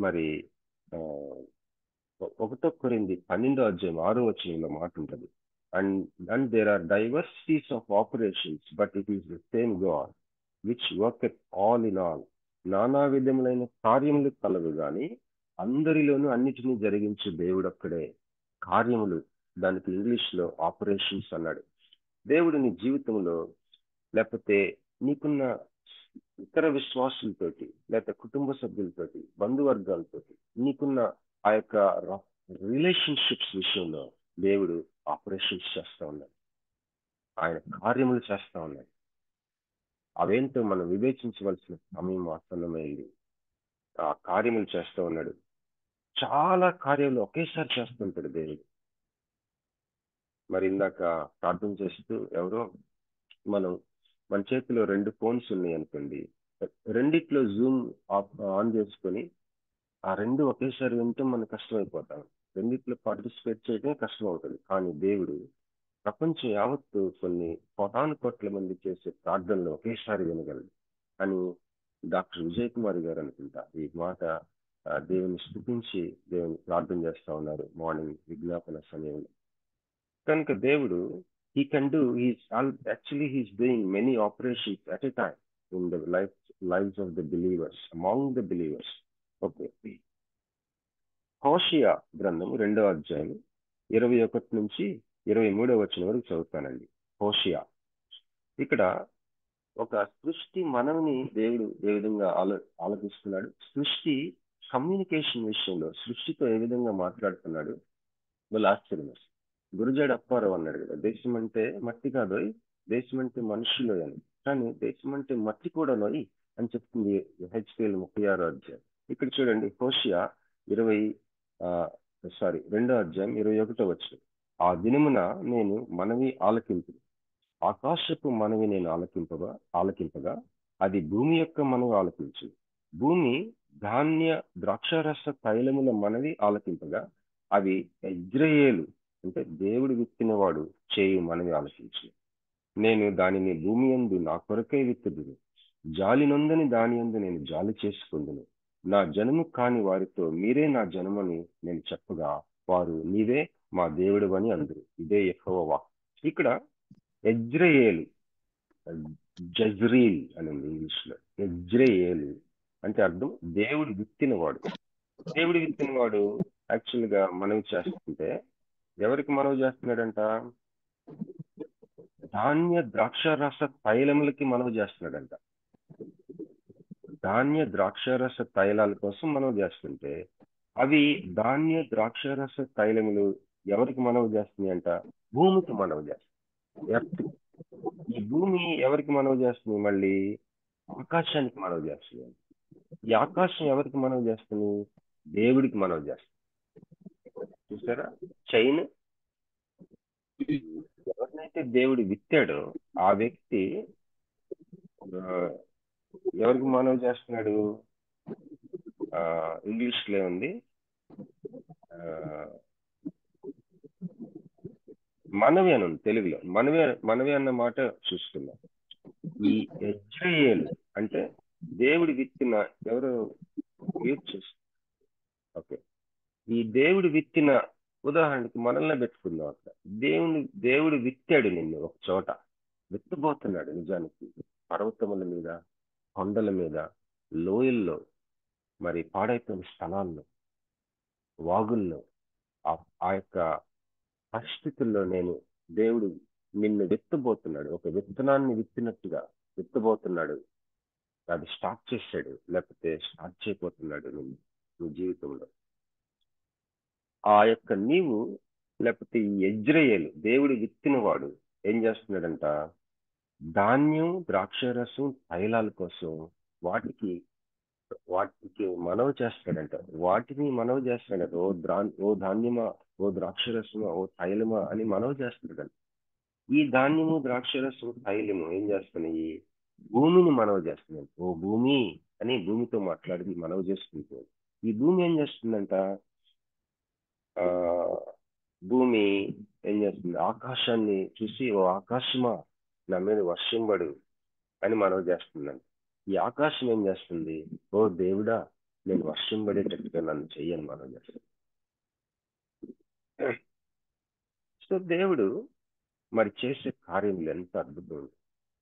మరి 1 కొరింథీ 12వ అధ్యాయం 6వ వచనంలో మాట ఉంటుంది. And there are diversities of operations but it is the same God which worketh all in all. నానా విధములైన కార్యములు కలవు గాని అందరిలోనూ అన్నిటినీ జరిగించే దేవుడు ఒక్కడే. కార్యములు, దానికి ఇంగ్లీష్ లో ఆపరేషన్స్ అన్నాడు. దేవుడు నీ జీవితంలో, లేకపోతే నీకున్న ఇతర విశ్వాసులతోటి, లేకపోతే కుటుంబ సభ్యులతోటి, బంధువర్గాలతోటి నీకున్న ఆ యొక్క రిలేషన్షిప్స్ విషయంలో దేవుడు ఆపరేషన్స్ చేస్తా ఉన్నాడు. ఆయన కార్యములు చేస్తా ఉన్నాడు. అవేంటో మనం వివేచించవలసిన సమయం ఆసన్నమైంది. ఆ కార్యములు చేస్తూ ఉన్నాడు. చాలా కార్యాలు ఒకేసారి చేస్తుంటాడు దేవుడు. మరి ఇందాక ప్రార్థన చేస్తూ ఎవరో మన చేతిలో 2 ఫోన్స్ ఉన్నాయి అనుకోండి, రెండిట్లో జూమ్ ఆన్ చేసుకొని ఆ 2 ఒకేసారి వింటే మనకు కష్టమైపోతాం. రెండిట్లో పార్టిసిపేట్ చేయడమే కష్టం అవుతుంది. కానీ దేవుడు ప్రపంచం యావత్తు కొన్ని కోటాను మంది చేసే ప్రార్థనలు ఒకేసారి వినగలడు అని డాక్టర్ విజయ్ కుమార్ గారు అనుకుంటా ఈ మాట దేవుని స్తుతించి దేవుని ప్రార్థన చేస్తా ఉన్నారు మార్నింగ్ విజ్ఞాపన సమయంలో. కనుక దేవుడు he can do, he's doing many operations at a time in the lives of the believers, among the believers. Okay. Hosea గ్రంథం 2వ అధ్యాయం 21 నుంచి 23వ వచనం వరకు చదువుతానండి. హోషియా ఇక్కడ ఒక సృష్టి మనవిని దేవుడు ఏ విధంగా ఆలోచిస్తున్నాడు, సృష్టి కమ్యూనికేషన్ విషయంలో సృష్టితో ఏ విధంగా మాట్లాడుతున్నాడు, వాళ్ళు ఆశ్చర్యం. గురుజాడ అప్పారావు అన్నాడు కదా, దేశం అంటే మట్టి కాదోయ్, దేశం అంటే మనుషులు అని, కానీ దేశం అంటే మట్టి కూడా నోయ్ అని చెప్తుంది హెచ్కేఎల్ 36వ అధ్యాయం. ఇక్కడ చూడండి, హోషియా 2వ అధ్యాయం 21వ వచనం. ఆ దినమున నేను మనవి ఆలకింపు, ఆకాశపు మనవి నేను ఆలకింపగా అది భూమి యొక్క మనవి ఆలకించు. భూమి ధాన్య ద్రాక్షారస తైలముల మనవి ఆలకింపగా అవి ఇజ్రాయేలు అంటే దేవుడు విత్తినవాడు చేయు మనవి ఆలకించు. నేను దానిని భూమి యందు నా కొరకై విత్తుదును, జాలి నొందని దాని యందు నేను జాలి చేసుకుందును. నా జనము కాని వారితో మీరే నా జనమని నేను చెప్పగా వారు నీవే మా దేవుడు అని అందరు. ఇదే యెహోవా వాక్కు. ఇక్కడ ఇజ్రాయేలు, జజ్రీల్ అని ఉంది ఇంగ్లీష్ లో. ఇజ్రాయేలు అంటే అర్థం దేవుడు విత్తినవాడు. దేవుడు విత్తినవాడు యాక్చువల్ గా మనవి చేస్తుంటే ఎవరికి మనవి చేస్తున్నాడంట? ధాన్య ద్రాక్షారస తైలములకి మనవి చేస్తున్నాడంట. ధాన్య ద్రాక్షారస తైలాల కోసం మనవి చేస్తుంటే అవి ధాన్య ద్రాక్షారస తైలములు ఎవరికి మనవి చేస్తున్నాయి అంట? భూమికి మనవి చేస్తుంది. ఈ భూమి ఎవరికి మనవి చేస్తుంది? మళ్ళీ ఆకాశానికి మనవి చేస్తుంది. ఈ ఆకాశం ఎవరికి మనవి చేస్తుంది? దేవుడికి మనవి చేస్తుంది. చూసారా చైన్? ఎవరినైతే దేవుడు విత్తాడో ఆ వ్యక్తి ఎవరికి మనవి చేస్తున్నాడు? ఇంగ్లీష్ లో ఉంది, మనవి అని ఉంది తెలుగులో. మనవి అన్న మాట చూస్తున్నాం. ఈ ఇజ్రాయేలు అంటే దేవుడి విత్తిన ఎవరు ఓకే, ఈ దేవుడు విత్తిన, ఉదాహరణకి మనల్ని పెట్టుకుందాం. అక్కడ దేవుడు విత్తాడు నిన్ను ఒక చోట, విత్తబోతున్నాడు. నిజానికి పర్వతముల మీద, కొండల మీద, లోయల్లో, మరి పాడైపోయిన స్థలాల్లో, వాగుల్లో, ఆ యొక్క పరిస్థితుల్లో దేవుడు నిన్ను విత్తబోతున్నాడు. ఒక విత్తనాన్ని విత్తినట్టుగా విత్తబోతున్నాడు. అది స్టార్ట్ చేశాడు, లేకపోతే స్టార్ట్ చేయబోతున్నాడు నీ జీవితంలో. ఆ యొక్క నీవు, లేకపోతే ఈ ఇజ్రాయేలు దేవుడు విత్తినవాడు ఏం చేస్తున్నాడంట? ధాన్యం ద్రాక్షారసం తైలాల కోసం వాటికి మనవి చేస్తాడంట. వాటిని మనవి చేస్తాడంట. ఓ ధాన్యమా, ఓ ద్రాక్షరసమా, ఓ తైలమా అని మనవి చేస్తాడంట. ఈ ధాన్యము ద్రాక్షరసం తైలము ఏం చేస్తున్నాయి? భూమిని మనవి చేస్తున్నాయి. ఓ భూమి అని భూమితో మాట్లాడి మనవి చేసుకుంటుంది. ఈ భూమి ఏం చేస్తుందంట? భూమి ఏం చేస్తుంది? ఆకాశాన్ని చూసి ఓ ఆకాశమా నా మీద వర్షం పడు అని మనవి చేస్తుందంట. ఈ ఆకాశం ఏం చేస్తుంది? ఓ దేవుడా నేను వర్షం పడేటట్టుగా నన్ను చెయ్యని మనం చేస్తాం. సో దేవుడు మరి చేసే కార్యములు ఎంత అద్భుతం.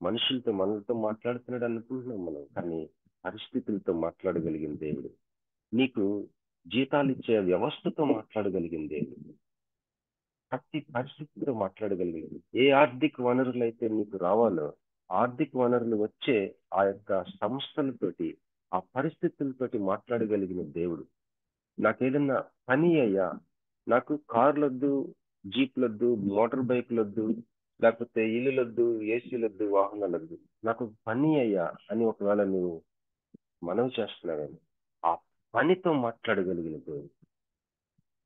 మనతో మాట్లాడుతున్నాడు అనుకుంటున్నాం మనం, కానీ పరిస్థితులతో మాట్లాడగలిగిన దేవుడు. నీకు జీతాలు ఇచ్చే వ్యవస్థతో మాట్లాడగలిగిన దేవుడు. ప్రతి పరిస్థితితో మాట్లాడగలిగింది. ఏ ఆర్థిక వనరులు అయితే నీకు రావాలో ఆర్థిక వనరులు వచ్చే ఆ యొక్క సంస్థలతోటి, ఆ పరిస్థితులతోటి మాట్లాడగలిగిన దేవుడు. నాకేదన్నా పని అయ్యా, నాకు కార్లొద్దు, జీప్లొద్దు, మోటార్ బైక్లొద్దు, లేకపోతే ఇల్లులొద్దు, ఏసీలొద్దు, వాహనాలొద్దు, నాకు పని అయ్యా అని ఒకవేళ నువ్వు మనవి చేస్తున్నావేమో, ఆ పనితో మాట్లాడగలిగిన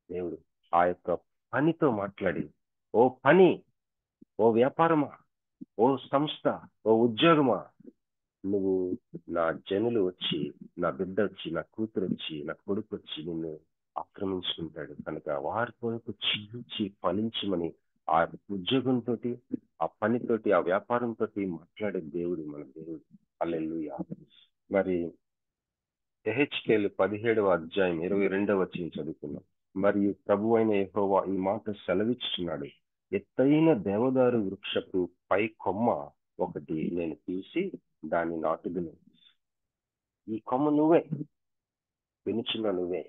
దేవుడు ఆ యొక్క పనితో మాట్లాడి, ఓ పని, ఓ వ్యాపారమా, ఓ సంస్థ, ఓ ఉద్యోగమా, నువ్వు నా జనులు వచ్చి, నా బిడ్డ వచ్చి, నా కూతురు వచ్చి, నా కొడుకు వచ్చి నిన్ను ఆక్రమించుకుంటాడు కనుక వారి కొరకు చిగురించి ఫలించమని ఆ ఉద్యోగంతో, ఆ పనితోటి, ఆ వ్యాపారంతో మాట్లాడే దేవుడు మన దేవుడు. హల్లెలూయా. మరి యెహెజ్కేలు 17వ అధ్యాయం 22వ వచనం చదువుకున్నాం. మరియు ప్రభు అయిన యెహోవా ఈ మాట సెలవిస్తున్నాడు, ఎత్తైన దేవదారు వృక్షపు పై కొమ్మ ఒకటి నేను తీసి దాన్ని నాటుదును. ఈ కొమ్మ నువ్వే, వినుచున్న నువ్వే.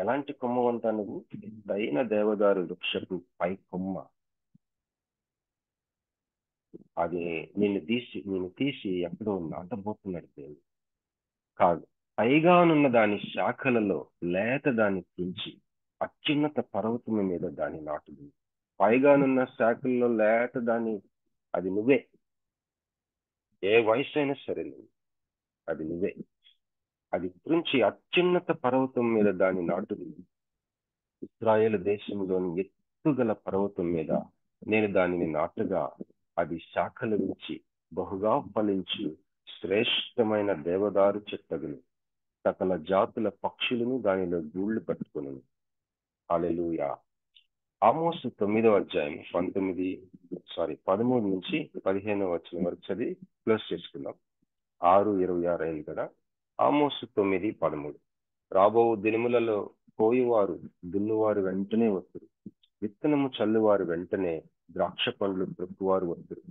ఎలాంటి కొమ్మ అంటా నువ్వు? ఎత్తైన దేవదారు వృక్షపు పై కొమ్మ. అది నేను తీసి ఎక్కడో నాటబోతున్నాడు దేవుడు. కాదు, పైగానున్న దాని శాఖలలో లేత దాన్ని పెంచి అత్యున్నత పర్వతం మీద దాన్ని నాటుదు. పైగానున్న శాఖల్లో లేత దాన్ని, అది నువ్వే. ఏ వయసు అయినా సరే అది నువ్వే. అది తుంచి అత్యున్నత పర్వతం మీద దాన్ని నాటుదు. ఇశ్రాయేలు దేశంలోని ఎత్తుగల పర్వతం మీద నేను దానిని నాటగా అది శాఖలు విడిచి బహుగా ఫలించి శ్రేష్టమైన దేవదారు చెట్టగును. సకల జాతుల పక్షులను దానిలో గూళ్ళు కట్టుకును. హల్లెలూయా. ఆమోసు 9వ అధ్యాయం 13 నుంచి 15వ వచనం వరకు చదివి క్లోజ్ చేసుకుందాం. 6:26 అయింది కదా. ఆమోసు 9:13. రాబో దినములలో కోయువారు దున్నువారు వెంటనే వస్తురు, విత్తనము చల్లువారు వెంటనే ద్రాక్ష పండ్లు త్రొక్కువారు వస్తురు.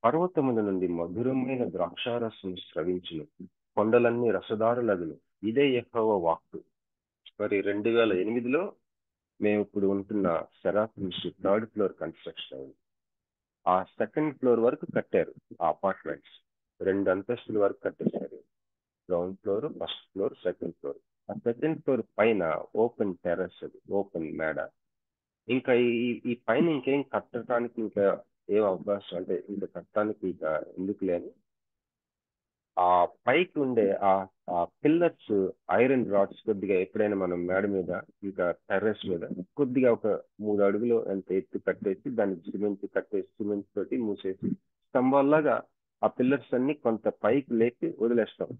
పర్వతముల నుండి మధురమైన ద్రాక్షారసం స్రవించును, కొండలన్నీ రసదారులగును. ఇదే యెహోవా వాక్కు. మరి 2008లో మేము ఇప్పుడు ఉంటున్న సెరాఫిమ్స్ 3rd ఫ్లోర్ కన్స్ట్రక్షన్ అయింది. ఆ 2nd ఫ్లోర్ వరకు కట్టారు. ఆ అపార్ట్మెంట్స్ 2 అంతస్తుల వరకు కట్టేశారు. Ground floor, 1st floor, 2nd floor. ఆ 2nd ఫ్లోర్ పైన ఓపెన్ టెర్రస్, అది ఓపెన్ మేడ. ఇంకా ఈ పైన ఇంకేం కట్టడానికి ఇంకా ఏం అవకాశం, అంటే ఇంకా కట్టడానికి ఇంకా ఎందుకు లేని ఆ పైకి ఉండే ఆ పిల్లర్స్, ఐరన్ రాడ్స్ కొద్దిగా ఎప్పుడైనా మనం మేడ మీద ఇంకా టెర్రస్ మీద కొద్దిగా ఒక 3 అడుగులు అంత ఎత్తు కట్టేసి దాన్ని సిమెంట్ తోటి మూసేసి స్తంభాల్లాగా ఆ పిల్లర్స్ అన్ని కొంత పైకి లేపి వదిలేస్తాం.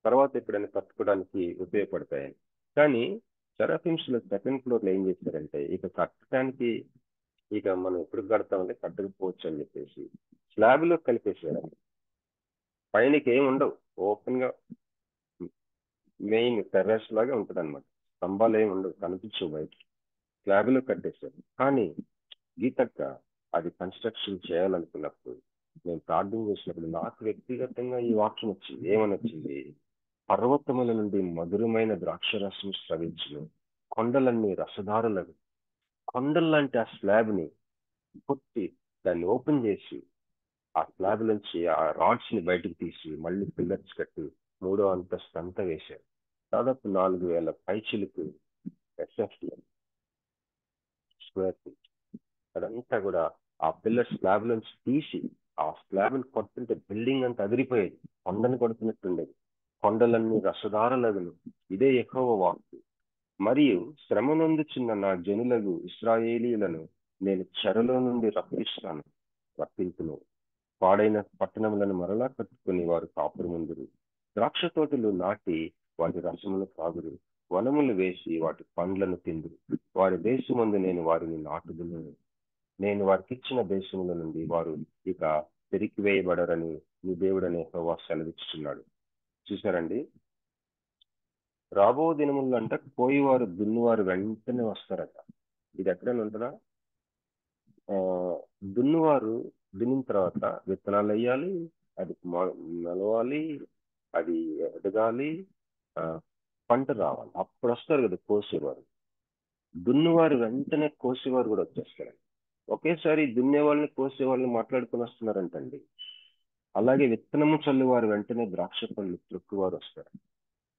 తర్వాత ఎప్పుడైనా కట్టుకోవడానికి ఉపయోగపడతాయని. కానీ సెరాఫిమ్స్ లో 2nd ఫ్లోర్ లో ఏం చేశారంటే, ఇక కట్టడానికి ఇక మనం ఎప్పుడు కడతామంటే కట్టకపోవచ్చు అని చెప్పేసి స్లాబ్ లో కలిపేసారు. పైనకి ఏమి ఉండవు, ఓపెన్ గా మెయిన్ టెర్రస్ లాగా ఉంటుంది అనమాట. స్తంభాలు ఏమి ఉండవు, కనిపించవు బయట. స్లాబ్ లో కట్టేశారు. కానీ గీతక్క అది కన్స్ట్రక్షన్ చేయాలనుకున్నప్పుడు, నేను ప్రార్థన చేసినప్పుడు నాకు వ్యక్తిగతంగా ఈ వాక్యం వచ్చింది. ఏమని వచ్చింది? పర్వతముల నుండి మధురమైన ద్రాక్షరసం స్రవించును, కొండలన్నీ రసదారులకు. కొండల్లాంటి ఆ స్లాబ్ ని కొట్టి దాన్ని ఓపెన్ చేసి ఆ స్లాబ్ నుంచి ఆ రాడ్స్ ని బయటకు తీసి మళ్ళీ పిల్లర్స్ కట్టి 3వ అంతస్తు అంతా వేశారు. దాదాపు 4,000 పైచిలుకు SFT స్క్వేర్ ఫీట్. అదంతా కూడా ఆ పిల్లర్ స్లాబ్ నుంచి తీసి ఆ స్లాబ్ ని కొడుతుంటే బిల్డింగ్ అంతా అదిరిపోయేది, కొండని కొడుతున్నట్టుండేది. కొండలన్నీ రసదారులగును, ఇదే యెహోవా వాక్కు. మరియు శ్రమనందుచున్న నా జనులకు ఇశ్రాయేలీయులను నేను చెరలో నుండి రప్పించును. పాడైన పట్టణములను మరలా కట్టుకుని వారు కాపురముందురు. ద్రాక్ష తోటలు నాటి వాటి రసములు తాగురు, వనములు వేసి వాటి పండ్లను తిందురు. వారి దేశమందు నేను వారిని నాటుదును. నేను వారికి ఇచ్చిన దేశముల నుండి వారు ఇక పెరికివేయబడరని నీ దేవుడనే యెహోవా సెలవిస్తున్నాడు. చూసారండి, రాబో దినముల్లో అంట కోయివారు దున్నువారు వెంటనే వస్తారట. ఇది ఎక్కడైనా ఉంటుందా? దున్నువారు దున్నిన తర్వాత విత్తనాలు వేయాలి, అది నలవాలి, అది ఎదగాలి, పంట రావాలి, అప్పుడు వస్తారు కదా కోసేవారు. దున్నువారు వెంటనే కోసేవారు కూడా వచ్చేస్తారు. ఒకేసారి దున్నే వాళ్ళని కోసే వాళ్ళని మాట్లాడుకుని వస్తున్నారంటండి. అలాగే విత్తనము చల్లువారు వెంటనే ద్రాక్ష పళ్ళు త్రొక్కువారు వస్తారు.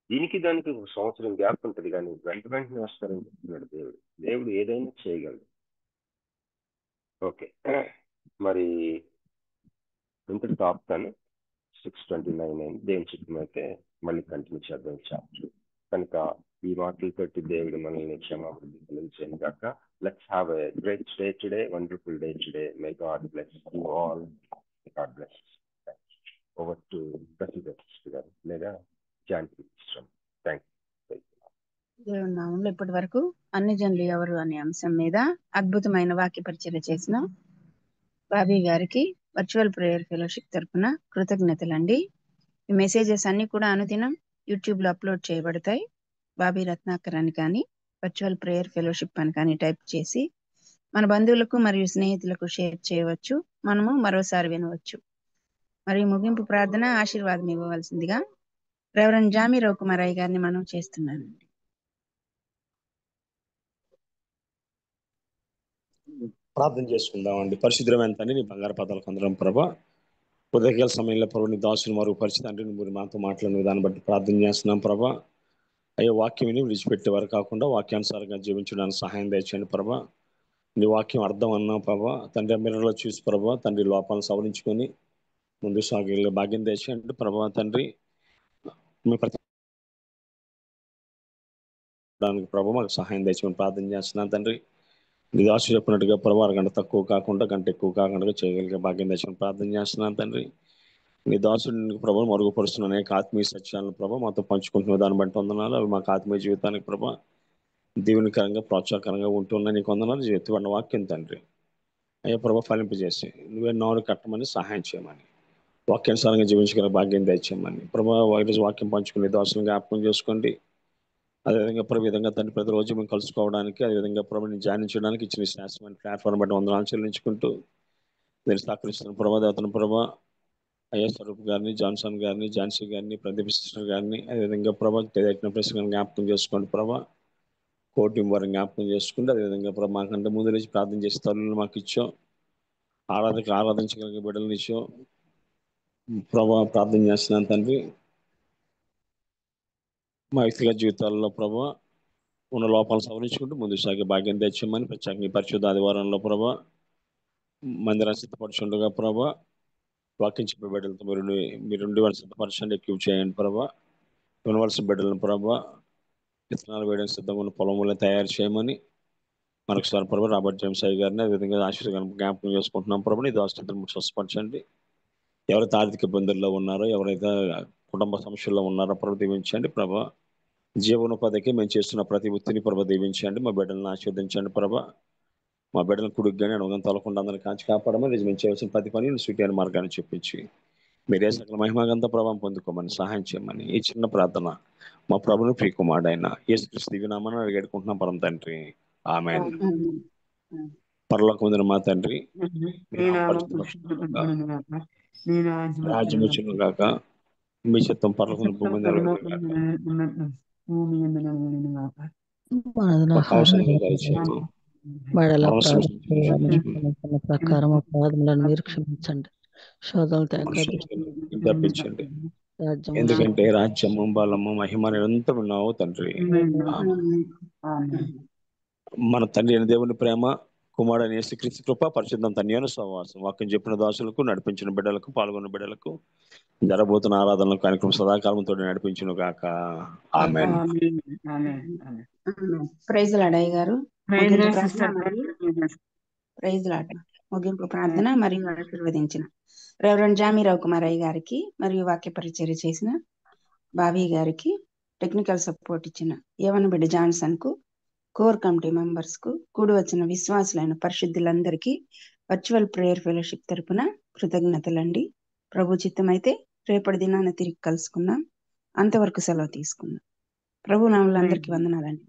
దీనికి దానికి 1 సంవత్సరం గ్యాప్ ఉంటుంది, కానీ వెంటనే వస్తారని చెప్తున్నాడు దేవుడు. దేవుడు ఏదైనా చేయగలడు. ఓకే, మరి ఇంతటితో ఆపుతాను. 6:29 అయింది. దేవుని చిత్తమైతే మళ్ళీ కంటిన్యూ చేద్దాం చాప్టర్. కనుక ఈ మాటలతోటి దేవుడు మనల్ని క్షమాభివృద్ధి కలిగించాను గాక. Let's have a great day today, wonderful day today. May God bless you all. God bless. Over to professor గారు లేదా జాన్కి. Thank you. దేవుని నామంలో ఇప్పటి వరకు అన్ని జనులు ఎవరు అనే అంశం మీద అద్భుతమైన వాక్య పరిచర్య చేసిన బాబీ గారికి వర్చువల్ ప్రేయర్ ఫెలోషిప్ తరఫున కృతజ్ఞతలండి. ఈ మెసేజెస్ అన్ని కూడా అనుదినం యూట్యూబ్ లో అప్లోడ్ చేయబడతాయి. బాబీ రత్నాకర్ అని కానీ వర్చువల్ ప్రేయర్ ఫెలోషిప్ అని కానీ టైప్ చేసి మన బంధువులకు మరియు స్నేహితులకు షేర్ చేయవచ్చు. మనము మరోసారి వినవచ్చు. మరియు ముగింపు ప్రార్థన ఆశీర్వాదం ఇవ్వవలసిందిగా రెవరెండ్ జామి రవికుమారయ్య గారిని మనం చేస్తున్నానండి. ప్రార్థన చేసుకుందామండి. పరిశుద్ధమైన తండ్రి, నీ బంగారు పదాలు కొందరం ప్రభా, ఉదయకాల సమయంలో ప్రభు నీ దాసుని మరుగుపరిచి తండ్రి మీరు మాతో మాట్లాడిన విధానం బట్టి ప్రార్థన చేస్తున్నాం ప్రభా. అయ్యో వాక్యం విని విడిచిపెట్టేవారు కాకుండా వాక్యానుసారంగా జీవించడానికి సహాయం దయచేయండి ప్రభా. నీ వాక్యం అర్థం అన్నాం ప్రభా. తండ్రి మిర్రలో చూసి ప్రభా తండ్రి లోపాలను సవరించుకొని ముందు సాగే భాగ్యం దయచేయండి ప్రభా. తండ్రి మీ ప్రతి ప్రభా మాకు సహాయం దయచేయమని ప్రార్థన చేస్తున్నాను తండ్రి. నీ దాసు చెప్పినట్టుగా ప్రభా గంట తక్కువ కాకుండా గంట ఎక్కువ కాకుండా చేయగలిగే భాగ్యం దయచేయమని ప్రార్థన చేస్తున్నాను తండ్రి. నీ దాసుని ప్రభావ మరుగుపరుస్తున్న అనేక ఆత్మీయ సత్యాలను ప్రభావ మాతో పంచుకుంటున్న దాన్ని బట్టి వందనాలు. అవి మాకు ఆత్మీయ జీవితానికి ప్రభావ దీవెనకరంగా ప్రోత్సాహకరంగా ఉంటున్న నీకు వందనాలు. జీవితపడిన వాక్యం తండ్రి అయ్యా ప్రభావ ఫలింపజేసి నువ్వే నాడు కట్టమని సహాయం చేయమని వాక్యానుసారంగా జీవించగల భాగ్యం దయచేయమని ప్రభావ ఈరోజు వాక్యం పంచుకునే దాసులను జ్ఞాపకం చేసుకోండి. అదేవిధంగా విధంగా తండ్రి ప్రతిరోజు మేము కలుసుకోవడానికి అదేవిధంగా ప్రభుని ధ్యానించడానికి ఇచ్చిన శాస్త్రమైన ప్లాట్ఫామ్ బట్టి వందనాలు చెల్లించుకుంటూ నేను సహకరిస్తున్న ప్రభా దేవతను ప్రభా అయ్యా స్వరూప్ గారిని, జాన్సన్ గారిని, ఝాన్సీ గారిని, ప్రదీప్ సిస్టర్ గారిని, అదేవిధంగా ప్రభా ప్రశ్న జ్ఞాపకం చేసుకోండి ప్రభా. కోటి వారిని జ్ఞాపకం చేసుకుంటే అదేవిధంగా ప్రభా మాకంటే ముందు నుంచి ప్రార్థన చేసి తల్లులు మాకు ఇచ్చాం, ఆరాధించగలిగే బిడ్డలను ఇచ్చాం ప్రభా. ప్రార్థన చేస్తున్నాను తండ్రి. మా వ్యక్తిగత జీవితాల్లో ప్రభా ఉన్న లోపాలు సవరించుకుంటూ ముందు సాగే భాగ్యం తెచ్చామని ప్రత్యేకంగా పరిశుద్ధ ఆదివారంలో ప్రభా మందిరాన్ని సిద్ధపరచుండగా ప్రభా వాక్యం చెప్పే బిడ్డలతో మీరు ఉండవలసిన సిద్ధపరచండి, ఎక్కువ చేయండి ప్రభా. వినవలసిన బిడ్డలను ప్రభా విత్తనాలు వేయడానికి సిద్ధంగా ఉన్న పొలంలో తయారు చేయమని మరొకసారి ప్రభా రాబర్ట్ జేమ్స్ అయ్య గారిని అదేవిధంగా ఆశీర్వాదం జ్ఞాపకం చేసుకుంటున్నాం ప్రభా. నీ దాస్తులను స్వస్థపరచండి. ఎవరైతే ఆర్థిక ఇబ్బందుల్లో ఉన్నారో, ఎవరైతే కుటుంబ సమస్యల్లో ఉన్నారో ప్రభు దీవించండి ప్రభా. జీవనోపాధికి మేము చేస్తున్న ప్రతి వృత్తిని ప్రభ దీవించండి. మా బిడ్డలను ఆశీర్వదించండి ప్రభ. మా బిడ్డలను కుడుకు కానీ అడుగుని తొలకుండా అందరినీ కాంచి కాపాడమని నిజం చేయవలసిన ప్రతి పని సుఖమైన మార్గాన్ని చూపించి మీరే సకల మహిమగంత ప్రభావం పొందుకోమని సహాయం చేయమని ఈ చిన్న ప్రార్థన మా ప్రభుని ప్రియకుమారుడైన యేసుక్రీస్తు దివ్యనామమున అడిగేడుకుంటున్నాం పరమ తండ్రి, ఆమేన్. పరలోకమందున మా తండ్రి రాజ్యం వచ్చును గాక, మీ చిత్తం పరలోకమున భూమి మీద ప్రకారం అపరాధములను మీరు క్షమించండి, శోధనలు తప్పించండి. ఎందుకంటే రాజ్యము బలము మహిమ నిరంతరం ఉన్నావు తండ్రి. మన తండ్రి అయిన దేవుని ప్రేమ, కుమారుడైన యేసుక్రీస్తు కృప, పరిశుద్ధం తండ్రి సహవాసం వాక్యం చెప్పిన దాసులకు, నడిపించిన బిడ్డలకు, పాల్గొన్న బిడ్డలకు, జరబోతున్న ఆరాధనలకు కార్యక్రమం సదాకాలంతో నడిపించును గాక. ఆమేన్. ప్రైజ్ లార్డ్ అయ్య గారు. Praise lord. ముగింపు ప్రార్థన మరియు ఆశీర్వదించిన రెవరెండ్ జామి రవికుమారయ్య గారికి మరియు వాక్య పరిచర్య చేసిన బాబీ గారికి, టెక్నికల్ సపోర్ట్ ఇచ్చిన యవన బిడ్డ జాన్సన్ కు, కోర్ కమిటీ మెంబర్స్ కు, కూడి వచ్చిన విశ్వాసులైన పరిశుద్ధులందరికీ వర్చువల్ ప్రేయర్ ఫెలోషిప్ తరపున కృతజ్ఞతలండి. ప్రభు చిత్తమైతే రేపటి దినాన్ని తిరిగి కలుసుకుందాం. అంతవరకు సెలవు తీసుకుందాం. ప్రభు నామములో అందరికీ వందనాలండి.